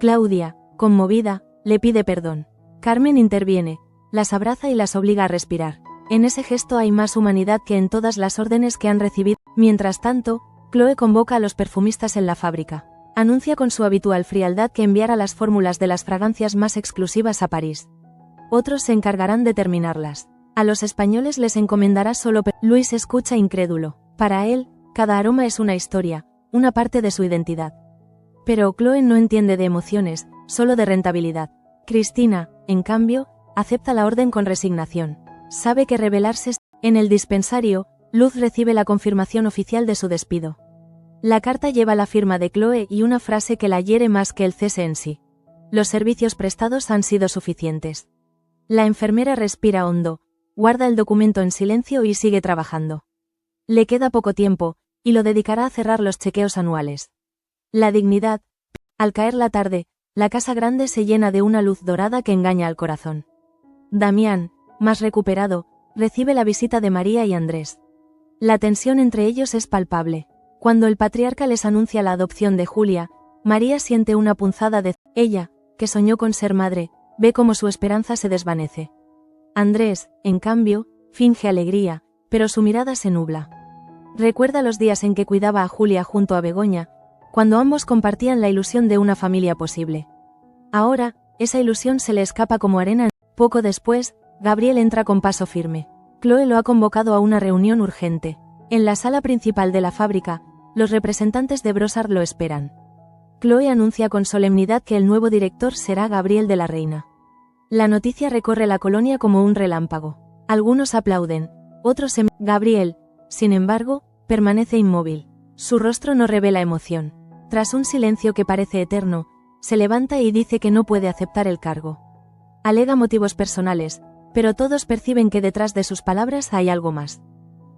Claudia, conmovida, le pide perdón. Carmen interviene, las abraza y las obliga a respirar. En ese gesto hay más humanidad que en todas las órdenes que han recibido. Mientras tanto, Chloe convoca a los perfumistas en la fábrica. Anuncia con su habitual frialdad que enviará las fórmulas de las fragancias más exclusivas a París. Otros se encargarán de terminarlas. A los españoles les encomendará solo. Luis escucha incrédulo. Para él, cada aroma es una historia, una parte de su identidad. Pero Chloe no entiende de emociones, solo de rentabilidad. Cristina, en cambio, acepta la orden con resignación. Sabe que rebelarse. En el dispensario, Luz recibe la confirmación oficial de su despido. La carta lleva la firma de Chloe y una frase que la hiere más que el cese en sí. Los servicios prestados han sido suficientes. La enfermera respira hondo, guarda el documento en silencio y sigue trabajando. Le queda poco tiempo, y lo dedicará a cerrar los chequeos anuales. La dignidad. Al caer la tarde, la casa grande se llena de una luz dorada que engaña al corazón. Damián, más recuperado, recibe la visita de María y Andrés. La tensión entre ellos es palpable. Cuando el patriarca les anuncia la adopción de Julia, María siente una punzada de... Ella, que soñó con ser madre, ve cómo su esperanza se desvanece. Andrés, en cambio, finge alegría, pero su mirada se nubla. Recuerda los días en que cuidaba a Julia junto a Begoña, cuando ambos compartían la ilusión de una familia posible. Ahora, esa ilusión se le escapa como arena. Poco después, Gabriel entra con paso firme. Chloe lo ha convocado a una reunión urgente. En la sala principal de la fábrica, los representantes de Brossard lo esperan. Chloe anuncia con solemnidad que el nuevo director será Gabriel de la Reina. La noticia recorre la colonia como un relámpago. Algunos aplauden, otros se... Gabriel, sin embargo, permanece inmóvil. Su rostro no revela emoción. Tras un silencio que parece eterno, se levanta y dice que no puede aceptar el cargo. Alega motivos personales, pero todos perciben que detrás de sus palabras hay algo más.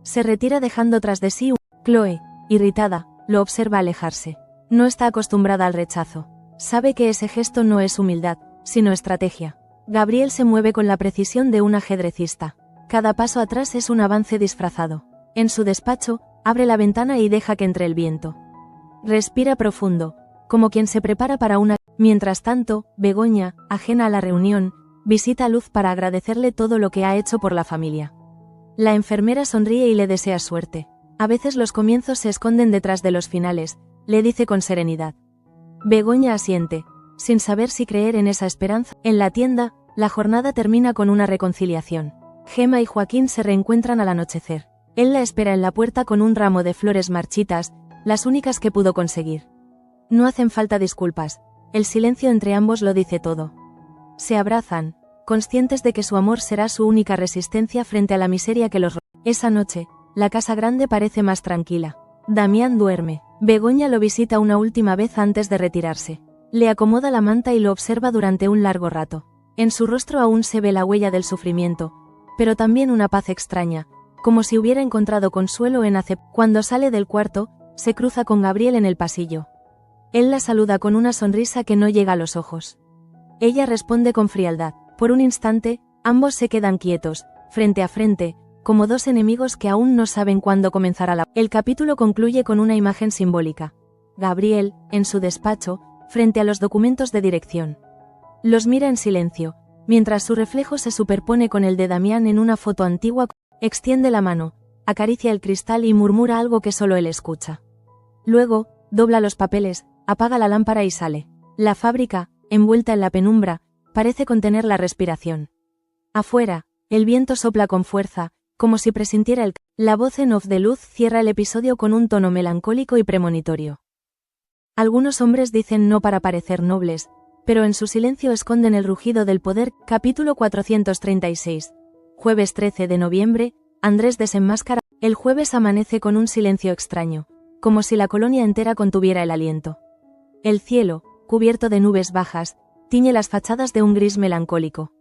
Se retira dejando tras de sí un... Chloe, irritada, lo observa alejarse. No está acostumbrada al rechazo. Sabe que ese gesto no es humildad, sino estrategia. Gabriel se mueve con la precisión de un ajedrecista. Cada paso atrás es un avance disfrazado. En su despacho, abre la ventana y deja que entre el viento. Respira profundo, como quien se prepara para una... Mientras tanto, Begoña, ajena a la reunión, visita a Luz para agradecerle todo lo que ha hecho por la familia. La enfermera sonríe y le desea suerte. A veces los comienzos se esconden detrás de los finales, le dice con serenidad. Begoña asiente, sin saber si creer en esa esperanza. En la tienda, la jornada termina con una reconciliación. Gemma y Joaquín se reencuentran al anochecer. Él la espera en la puerta con un ramo de flores marchitas, las únicas que pudo conseguir. No hacen falta disculpas, el silencio entre ambos lo dice todo. Se abrazan, conscientes de que su amor será su única resistencia frente a la miseria que los rodea. Esa noche, la casa grande parece más tranquila. Damián duerme. Begoña lo visita una última vez antes de retirarse. Le acomoda la manta y lo observa durante un largo rato. En su rostro aún se ve la huella del sufrimiento, pero también una paz extraña, como si hubiera encontrado consuelo en aceptar. Cuando sale del cuarto, se cruza con Gabriel en el pasillo. Él la saluda con una sonrisa que no llega a los ojos. Ella responde con frialdad. Por un instante, ambos se quedan quietos, frente a frente, como dos enemigos que aún no saben cuándo comenzará la... El capítulo concluye con una imagen simbólica. Gabriel, en su despacho, frente a los documentos de dirección. Los mira en silencio, mientras su reflejo se superpone con el de Damián en una foto antigua. Extiende la mano, acaricia el cristal y murmura algo que solo él escucha. Luego, dobla los papeles, apaga la lámpara y sale. La fábrica, envuelta en la penumbra, parece contener la respiración. Afuera, el viento sopla con fuerza, como si presintiera el... La voz en off de Luz cierra el episodio con un tono melancólico y premonitorio. Algunos hombres dicen no para parecer nobles, pero en su silencio esconden el rugido del poder. Capítulo 436. Jueves 13 de noviembre, Andrés desenmascara. El jueves amanece con un silencio extraño, como si la colonia entera contuviera el aliento. El cielo, cubierto de nubes bajas, tiñe las fachadas de un gris melancólico.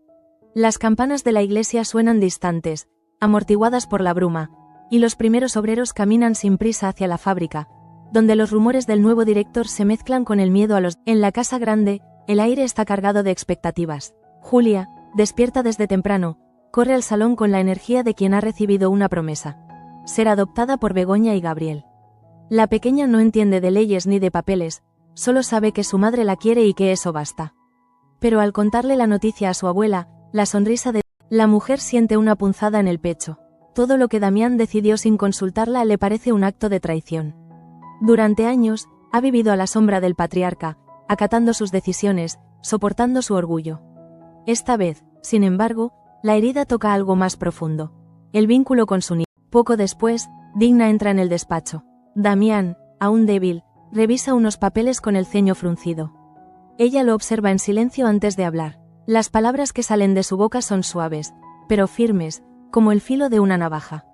Las campanas de la iglesia suenan distantes, amortiguadas por la bruma, y los primeros obreros caminan sin prisa hacia la fábrica, donde los rumores del nuevo director se mezclan con el miedo a los... En la casa grande, el aire está cargado de expectativas. Julia, despierta desde temprano, corre al salón con la energía de quien ha recibido una promesa: ser adoptada por Begoña y Gabriel. La pequeña no entiende de leyes ni de papeles, solo sabe que su madre la quiere y que eso basta. Pero al contarle la noticia a su abuela, la sonrisa de... La mujer siente una punzada en el pecho. Todo lo que Damián decidió sin consultarla le parece un acto de traición. Durante años, Ha vivido a la sombra del patriarca, acatando sus decisiones, soportando su orgullo. Esta vez, sin embargo, la herida toca algo más profundo. El vínculo con su niño. Poco después, Digna entra en el despacho. Damián, aún débil, revisa unos papeles con el ceño fruncido. Ella lo observa en silencio antes de hablar. Las palabras que salen de su boca son suaves, pero firmes, como el filo de una navaja.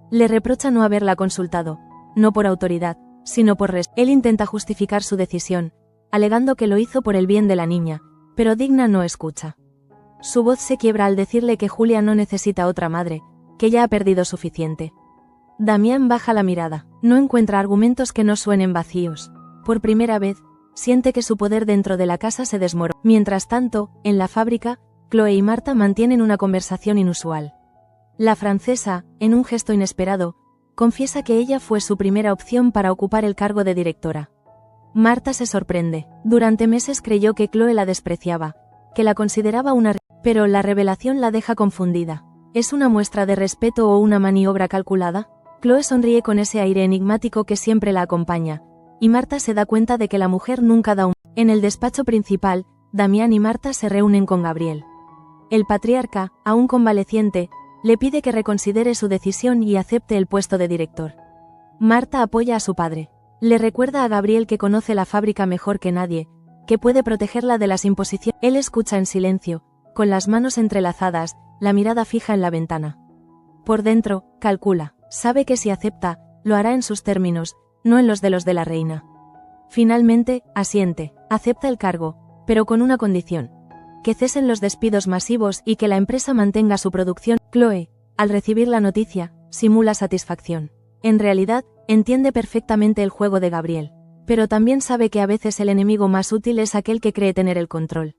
Le reprocha no haberla consultado, no por autoridad, sino por respeto. Él intenta justificar su decisión, alegando que lo hizo por el bien de la niña, pero Digna no escucha. Su voz se quiebra al decirle que Julia no necesita otra madre, que ya ha perdido suficiente. Damián baja la mirada, no encuentra argumentos que no suenen vacíos. Por primera vez, siente que su poder dentro de la casa se desmorona. Mientras tanto, en la fábrica, Chloe y Marta mantienen una conversación inusual. La francesa, en un gesto inesperado, confiesa que ella fue su primera opción para ocupar el cargo de directora. Marta se sorprende. Durante meses creyó que Chloe la despreciaba, que la consideraba una... Pero la revelación la deja confundida. ¿Es una muestra de respeto o una maniobra calculada? Chloe sonríe con ese aire enigmático que siempre la acompaña, y Marta se da cuenta de que la mujer nunca da un... En el despacho principal, Damián y Marta se reúnen con Gabriel. El patriarca, aún convaleciente, le pide que reconsidere su decisión y acepte el puesto de director. Marta apoya a su padre. Le recuerda a Gabriel que conoce la fábrica mejor que nadie, que puede protegerla de las imposiciones. Él escucha en silencio, con las manos entrelazadas, la mirada fija en la ventana. Por dentro, calcula, sabe que si acepta, lo hará en sus términos, no en los de la reina. Finalmente, asiente, acepta el cargo, pero con una condición: que cesen los despidos masivos y que la empresa mantenga su producción. Chloe, al recibir la noticia, simula satisfacción. En realidad, entiende perfectamente el juego de Gabriel, pero también sabe que a veces el enemigo más útil es aquel que cree tener el control.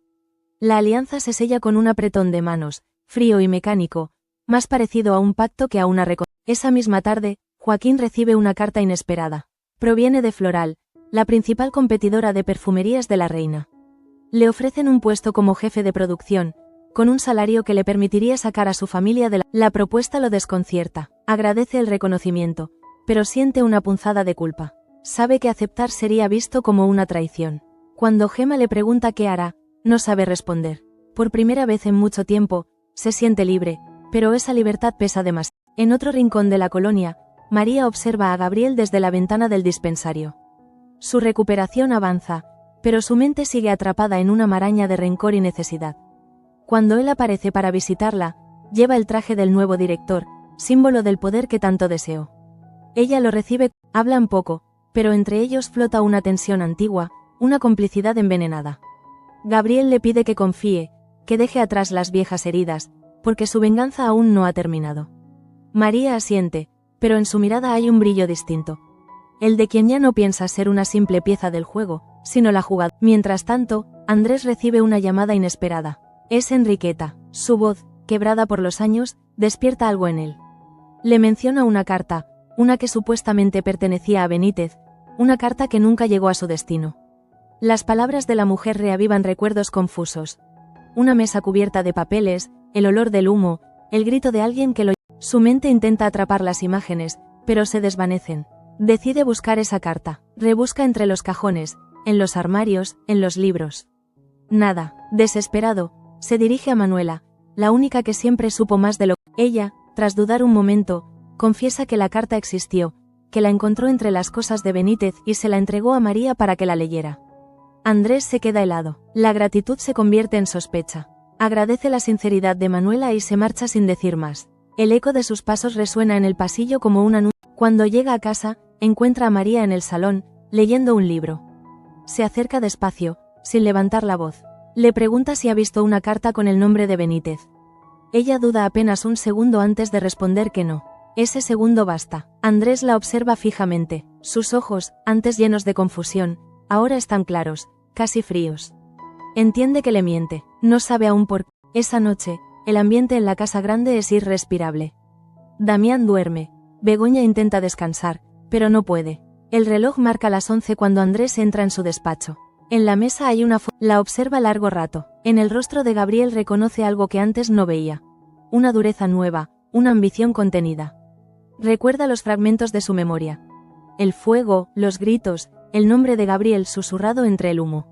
La alianza se sella con un apretón de manos, frío y mecánico, más parecido a un pacto que a una reconciliación. Esa misma tarde, Joaquín recibe una carta inesperada. Proviene de Floral, la principal competidora de perfumerías de la reina. Le ofrecen un puesto como jefe de producción, con un salario que le permitiría sacar a su familia de la... La propuesta lo desconcierta, agradece el reconocimiento, pero siente una punzada de culpa. Sabe que aceptar sería visto como una traición. Cuando Gemma le pregunta qué hará, no sabe responder. Por primera vez en mucho tiempo, se siente libre, pero esa libertad pesa demasiado. En otro rincón de la colonia, María observa a Gabriel desde la ventana del dispensario. Su recuperación avanza, pero su mente sigue atrapada en una maraña de rencor y necesidad. Cuando él aparece para visitarla, lleva el traje del nuevo director, símbolo del poder que tanto deseó. Ella lo recibe, hablan poco, pero entre ellos flota una tensión antigua, una complicidad envenenada. Gabriel le pide que confíe, que deje atrás las viejas heridas, porque su venganza aún no ha terminado. María asiente, pero en su mirada hay un brillo distinto. El de quien ya no piensa ser una simple pieza del juego, sino la jugadora. Mientras tanto, Andrés recibe una llamada inesperada. Es Enriqueta. Su voz, quebrada por los años, despierta algo en él. Le menciona una carta, una que supuestamente pertenecía a Benítez, una carta que nunca llegó a su destino. Las palabras de la mujer reavivan recuerdos confusos. Una mesa cubierta de papeles, el olor del humo, el grito de alguien que lo... Su mente intenta atrapar las imágenes, pero se desvanecen. Decide buscar esa carta. Rebusca entre los cajones, en los armarios, en los libros. Nada. Desesperado, se dirige a Manuela, la única que siempre supo más de lo que... Ella, tras dudar un momento, confiesa que la carta existió, que la encontró entre las cosas de Benítez y se la entregó a María para que la leyera. Andrés se queda helado. La gratitud se convierte en sospecha. Agradece la sinceridad de Manuela y se marcha sin decir más. El eco de sus pasos resuena en el pasillo como un anuncio. Cuando llega a casa, encuentra a María en el salón, leyendo un libro. Se acerca despacio, sin levantar la voz. Le pregunta si ha visto una carta con el nombre de Benítez. Ella duda apenas un segundo antes de responder que no. Ese segundo basta. Andrés la observa fijamente. Sus ojos, antes llenos de confusión, ahora están claros, casi fríos. Entiende que le miente, no sabe aún por qué. Esa noche, el ambiente en la casa grande es irrespirable. Damián duerme. Begoña intenta descansar, pero no puede. El reloj marca las 11 cuando Andrés entra en su despacho. En la mesa hay una foto. La observa largo rato. En el rostro de Gabriel reconoce algo que antes no veía. Una dureza nueva, una ambición contenida. Recuerda los fragmentos de su memoria. El fuego, los gritos, el nombre de Gabriel susurrado entre el humo.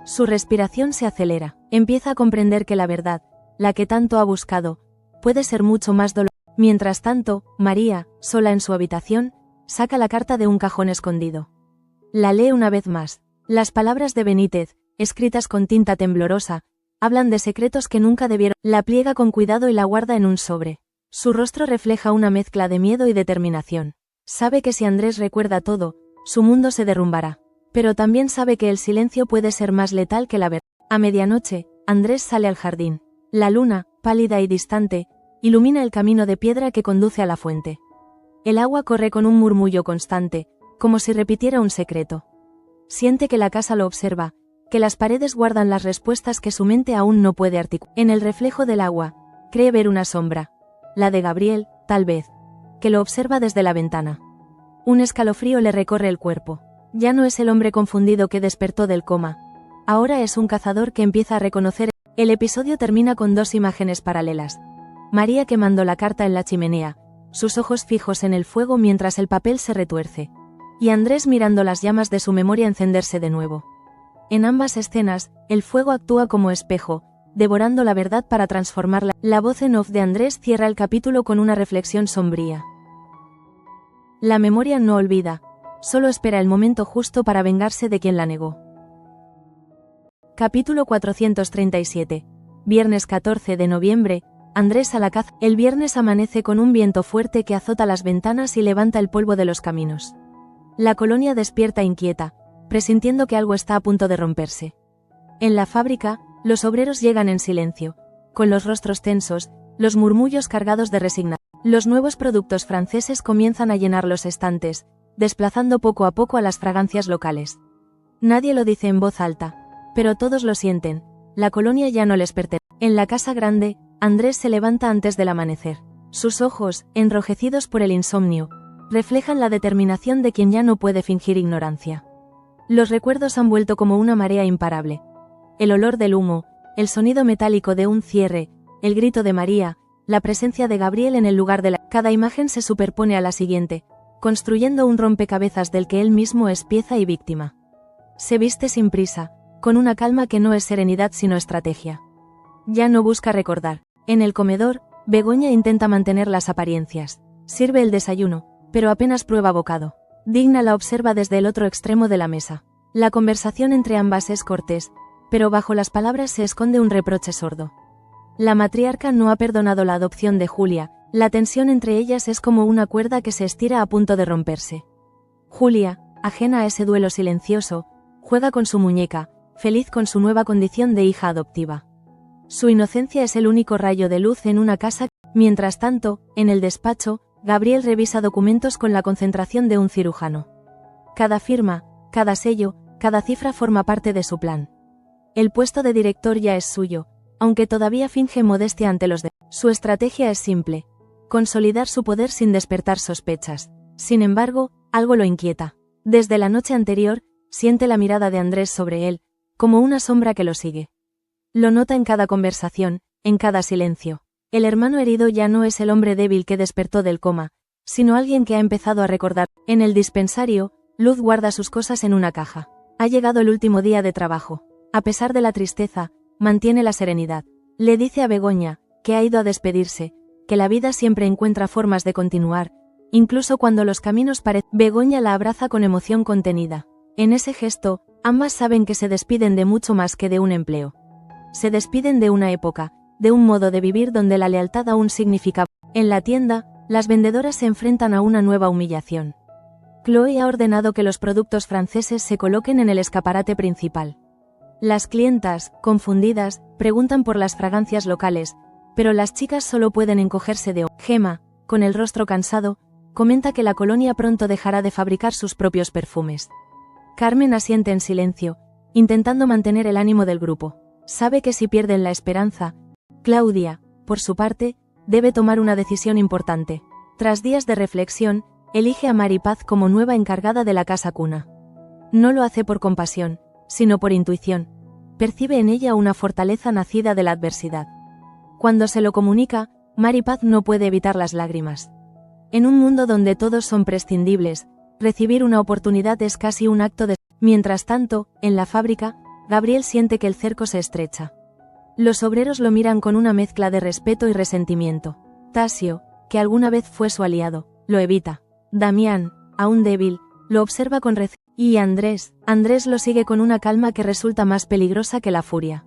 Su respiración se acelera. Empieza a comprender que la verdad, la que tanto ha buscado, puede ser mucho más dolorosa. Mientras tanto, María, sola en su habitación, saca la carta de un cajón escondido. La lee una vez más. Las palabras de Benítez, escritas con tinta temblorosa, hablan de secretos que nunca debieron. La pliega con cuidado y la guarda en un sobre. Su rostro refleja una mezcla de miedo y determinación. Sabe que si Andrés recuerda todo, su mundo se derrumbará. Pero también sabe que el silencio puede ser más letal que la verdad. A medianoche, Andrés sale al jardín. La luna, pálida y distante, ilumina el camino de piedra que conduce a la fuente. El agua corre con un murmullo constante, como si repitiera un secreto. Siente que la casa lo observa, que las paredes guardan las respuestas que su mente aún no puede articular. En el reflejo del agua, cree ver una sombra. La de Gabriel, tal vez, que lo observa desde la ventana. Un escalofrío le recorre el cuerpo. Ya no es el hombre confundido que despertó del coma. Ahora es un cazador que empieza a reconocer. El episodio termina con dos imágenes paralelas. María quemando la carta en la chimenea, sus ojos fijos en el fuego mientras el papel se retuerce. Y Andrés mirando las llamas de su memoria encenderse de nuevo. En ambas escenas, el fuego actúa como espejo, devorando la verdad para transformarla. La voz en off de Andrés cierra el capítulo con una reflexión sombría. La memoria no olvida, solo espera el momento justo para vengarse de quien la negó. Capítulo 437. Viernes 14 de noviembre, Andrés a la caza. El viernes amanece con un viento fuerte que azota las ventanas y levanta el polvo de los caminos. La colonia despierta inquieta, presintiendo que algo está a punto de romperse. En la fábrica, los obreros llegan en silencio, con los rostros tensos, los murmullos cargados de resignación. Los nuevos productos franceses comienzan a llenar los estantes, desplazando poco a poco a las fragancias locales. Nadie lo dice en voz alta, pero todos lo sienten, la colonia ya no les pertenece. En la casa grande, Andrés se levanta antes del amanecer. Sus ojos, enrojecidos por el insomnio, reflejan la determinación de quien ya no puede fingir ignorancia. Los recuerdos han vuelto como una marea imparable. El olor del humo, el sonido metálico de un cierre, el grito de María, la presencia de Gabriel en el lugar de la... Cada imagen se superpone a la siguiente, construyendo un rompecabezas del que él mismo es pieza y víctima. Se viste sin prisa, con una calma que no es serenidad sino estrategia. Ya no busca recordar. En el comedor, Begoña intenta mantener las apariencias. Sirve el desayuno, pero apenas prueba bocado. Digna la observa desde el otro extremo de la mesa. La conversación entre ambas es cortés, pero bajo las palabras se esconde un reproche sordo. La matriarca no ha perdonado la adopción de Julia, la tensión entre ellas es como una cuerda que se estira a punto de romperse. Julia, ajena a ese duelo silencioso, juega con su muñeca, feliz con su nueva condición de hija adoptiva. Su inocencia es el único rayo de luz en una casa. Mientras tanto, en el despacho, Gabriel revisa documentos con la concentración de un cirujano. Cada firma, cada sello, cada cifra forma parte de su plan. El puesto de director ya es suyo, aunque todavía finge modestia ante los demás. Su estrategia es simple: consolidar su poder sin despertar sospechas. Sin embargo, algo lo inquieta. Desde la noche anterior, siente la mirada de Andrés sobre él, como una sombra que lo sigue. Lo nota en cada conversación, en cada silencio. El hermano herido ya no es el hombre débil que despertó del coma, sino alguien que ha empezado a recordar. En el dispensario, Luz guarda sus cosas en una caja. Ha llegado el último día de trabajo. A pesar de la tristeza, mantiene la serenidad. Le dice a Begoña, que ha ido a despedirse, que la vida siempre encuentra formas de continuar, incluso cuando los caminos parecen. Begoña la abraza con emoción contenida. En ese gesto, ambas saben que se despiden de mucho más que de un empleo. Se despiden de una época, de un modo de vivir donde la lealtad aún significaba. En la tienda, las vendedoras se enfrentan a una nueva humillación. Chloe ha ordenado que los productos franceses se coloquen en el escaparate principal. Las clientas, confundidas, preguntan por las fragancias locales, pero las chicas solo pueden encogerse de hombros. Gemma, con el rostro cansado, comenta que la colonia pronto dejará de fabricar sus propios perfumes. Carmen asiente en silencio, intentando mantener el ánimo del grupo. Sabe que si pierden la esperanza, Claudia, por su parte, debe tomar una decisión importante. Tras días de reflexión, elige a Mari Paz como nueva encargada de la casa cuna. No lo hace por compasión, sino por intuición. Percibe en ella una fortaleza nacida de la adversidad. Cuando se lo comunica, Mari Paz no puede evitar las lágrimas. En un mundo donde todos son prescindibles, recibir una oportunidad es casi un acto de... Mientras tanto, en la fábrica, Gabriel siente que el cerco se estrecha. Los obreros lo miran con una mezcla de respeto y resentimiento. Tasio, que alguna vez fue su aliado, lo evita. Damián, aún débil, lo observa con recelo. Y Andrés lo sigue con una calma que resulta más peligrosa que la furia.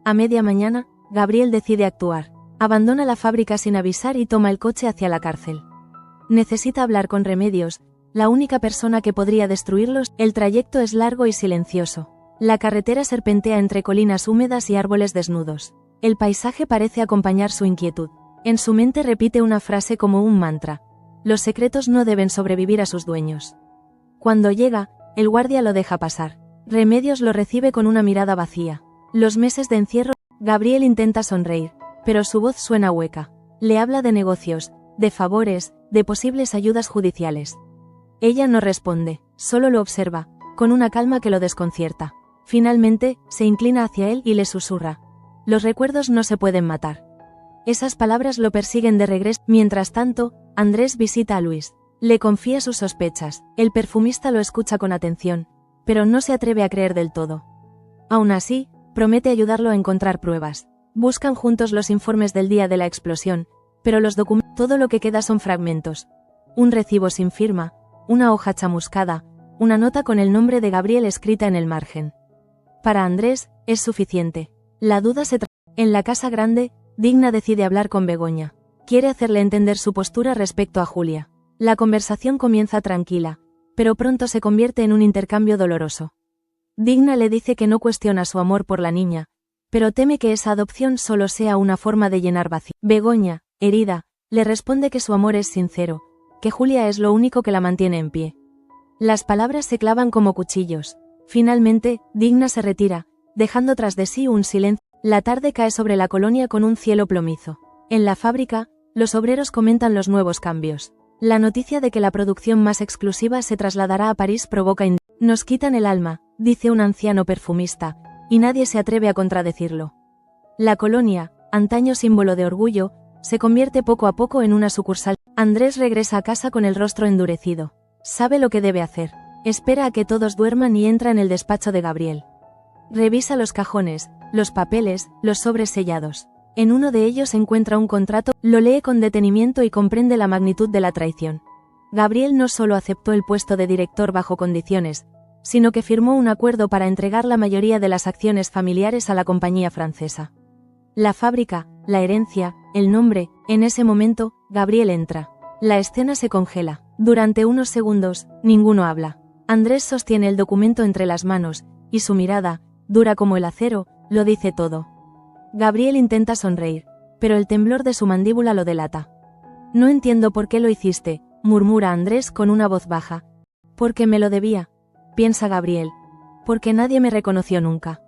A media mañana, Gabriel decide actuar. Abandona la fábrica sin avisar y toma el coche hacia la cárcel. Necesita hablar con Remedios, la única persona que podría destruirlos. El trayecto es largo y silencioso. La carretera serpentea entre colinas húmedas y árboles desnudos. El paisaje parece acompañar su inquietud. En su mente repite una frase como un mantra. Los secretos no deben sobrevivir a sus dueños. Cuando llega, el guardia lo deja pasar. Remedios lo recibe con una mirada vacía. Los meses de encierro, Gabriel intenta sonreír, pero su voz suena hueca. Le habla de negocios, de favores, de posibles ayudas judiciales. Ella no responde, solo lo observa, con una calma que lo desconcierta. Finalmente, se inclina hacia él y le susurra. Los recuerdos no se pueden matar. Esas palabras lo persiguen de regreso. Mientras tanto, Andrés visita a Luis. Le confía sus sospechas. El perfumista lo escucha con atención, pero no se atreve a creer del todo. Aún así, promete ayudarlo a encontrar pruebas. Buscan juntos los informes del día de la explosión, pero los documentos, todo lo que queda son fragmentos. Un recibo sin firma, una hoja chamuscada, una nota con el nombre de Gabriel escrita en el margen. Para Andrés, es suficiente. La duda se En la casa grande, Digna decide hablar con Begoña. Quiere hacerle entender su postura respecto a Julia. La conversación comienza tranquila, pero pronto se convierte en un intercambio doloroso. Digna le dice que no cuestiona su amor por la niña, pero teme que esa adopción solo sea una forma de llenar vacío. Begoña, herida, le responde que su amor es sincero, que Julia es lo único que la mantiene en pie. Las palabras se clavan como cuchillos. Finalmente, Digna se retira, dejando tras de sí un silencio. La tarde cae sobre la colonia con un cielo plomizo. En la fábrica, los obreros comentan los nuevos cambios. La noticia de que la producción más exclusiva se trasladará a París provoca Nos quitan el alma, dice un anciano perfumista, y nadie se atreve a contradecirlo. La colonia, antaño símbolo de orgullo, se convierte poco a poco en una sucursal. Andrés regresa a casa con el rostro endurecido. Sabe lo que debe hacer. Espera a que todos duerman y entra en el despacho de Gabriel. Revisa los cajones, los papeles, los sobres sellados. En uno de ellos encuentra un contrato, lo lee con detenimiento y comprende la magnitud de la traición. Gabriel no solo aceptó el puesto de director bajo condiciones, sino que firmó un acuerdo para entregar la mayoría de las acciones familiares a la compañía francesa. La fábrica, la herencia, el nombre. En ese momento, Gabriel entra. La escena se congela. Durante unos segundos, ninguno habla. Andrés sostiene el documento entre las manos, y su mirada, dura como el acero, lo dice todo. Gabriel intenta sonreír, pero el temblor de su mandíbula lo delata. No entiendo por qué lo hiciste, murmura Andrés con una voz baja. Porque me lo debía, piensa Gabriel. Porque nadie me reconoció nunca.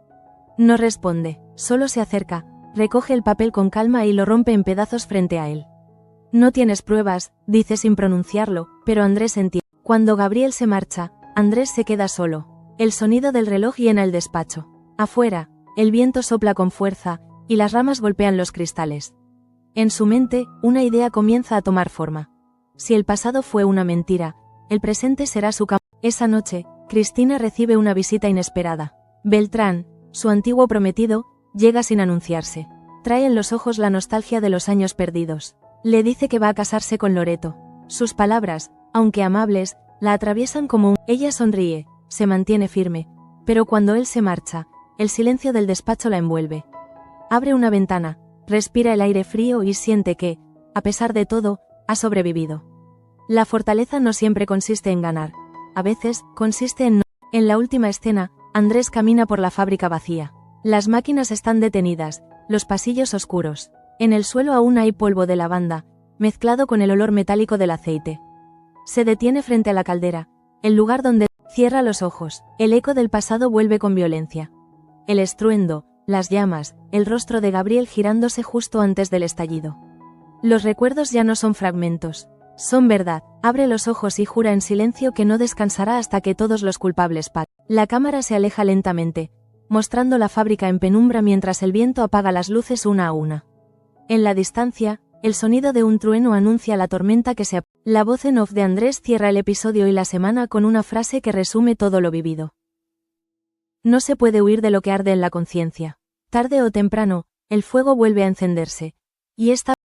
No responde, solo se acerca, recoge el papel con calma y lo rompe en pedazos frente a él. No tienes pruebas, dice sin pronunciarlo, pero Andrés entiende. Cuando Gabriel se marcha, Andrés se queda solo. El sonido del reloj llena el despacho. Afuera, el viento sopla con fuerza, y las ramas golpean los cristales. En su mente, una idea comienza a tomar forma. Si el pasado fue una mentira, el presente será su campo. Esa noche, Cristina recibe una visita inesperada. Beltrán, su antiguo prometido, llega sin anunciarse. Trae en los ojos la nostalgia de los años perdidos. Le dice que va a casarse con Loreto. Sus palabras, aunque amables, la atraviesan como un... Ella sonríe, se mantiene firme, pero cuando él se marcha, el silencio del despacho la envuelve. Abre una ventana, respira el aire frío y siente que, a pesar de todo, ha sobrevivido. La fortaleza no siempre consiste en ganar. A veces, consiste en no. En la última escena, Andrés camina por la fábrica vacía. Las máquinas están detenidas, los pasillos oscuros. En el suelo aún hay polvo de lavanda, mezclado con el olor metálico del aceite. Se detiene frente a la caldera, el lugar donde... Cierra los ojos, el eco del pasado vuelve con violencia. El estruendo, las llamas, el rostro de Gabriel girándose justo antes del estallido. Los recuerdos ya no son fragmentos, son verdad. Abre los ojos y jura en silencio que no descansará hasta que todos los culpables paguen. La cámara se aleja lentamente, mostrando la fábrica en penumbra mientras el viento apaga las luces una a una. En la distancia, el sonido de un trueno anuncia la tormenta que se La voz en off de Andrés cierra el episodio y la semana con una frase que resume todo lo vivido. No se puede huir de lo que arde en la conciencia. Tarde o temprano, el fuego vuelve a encenderse. Y esta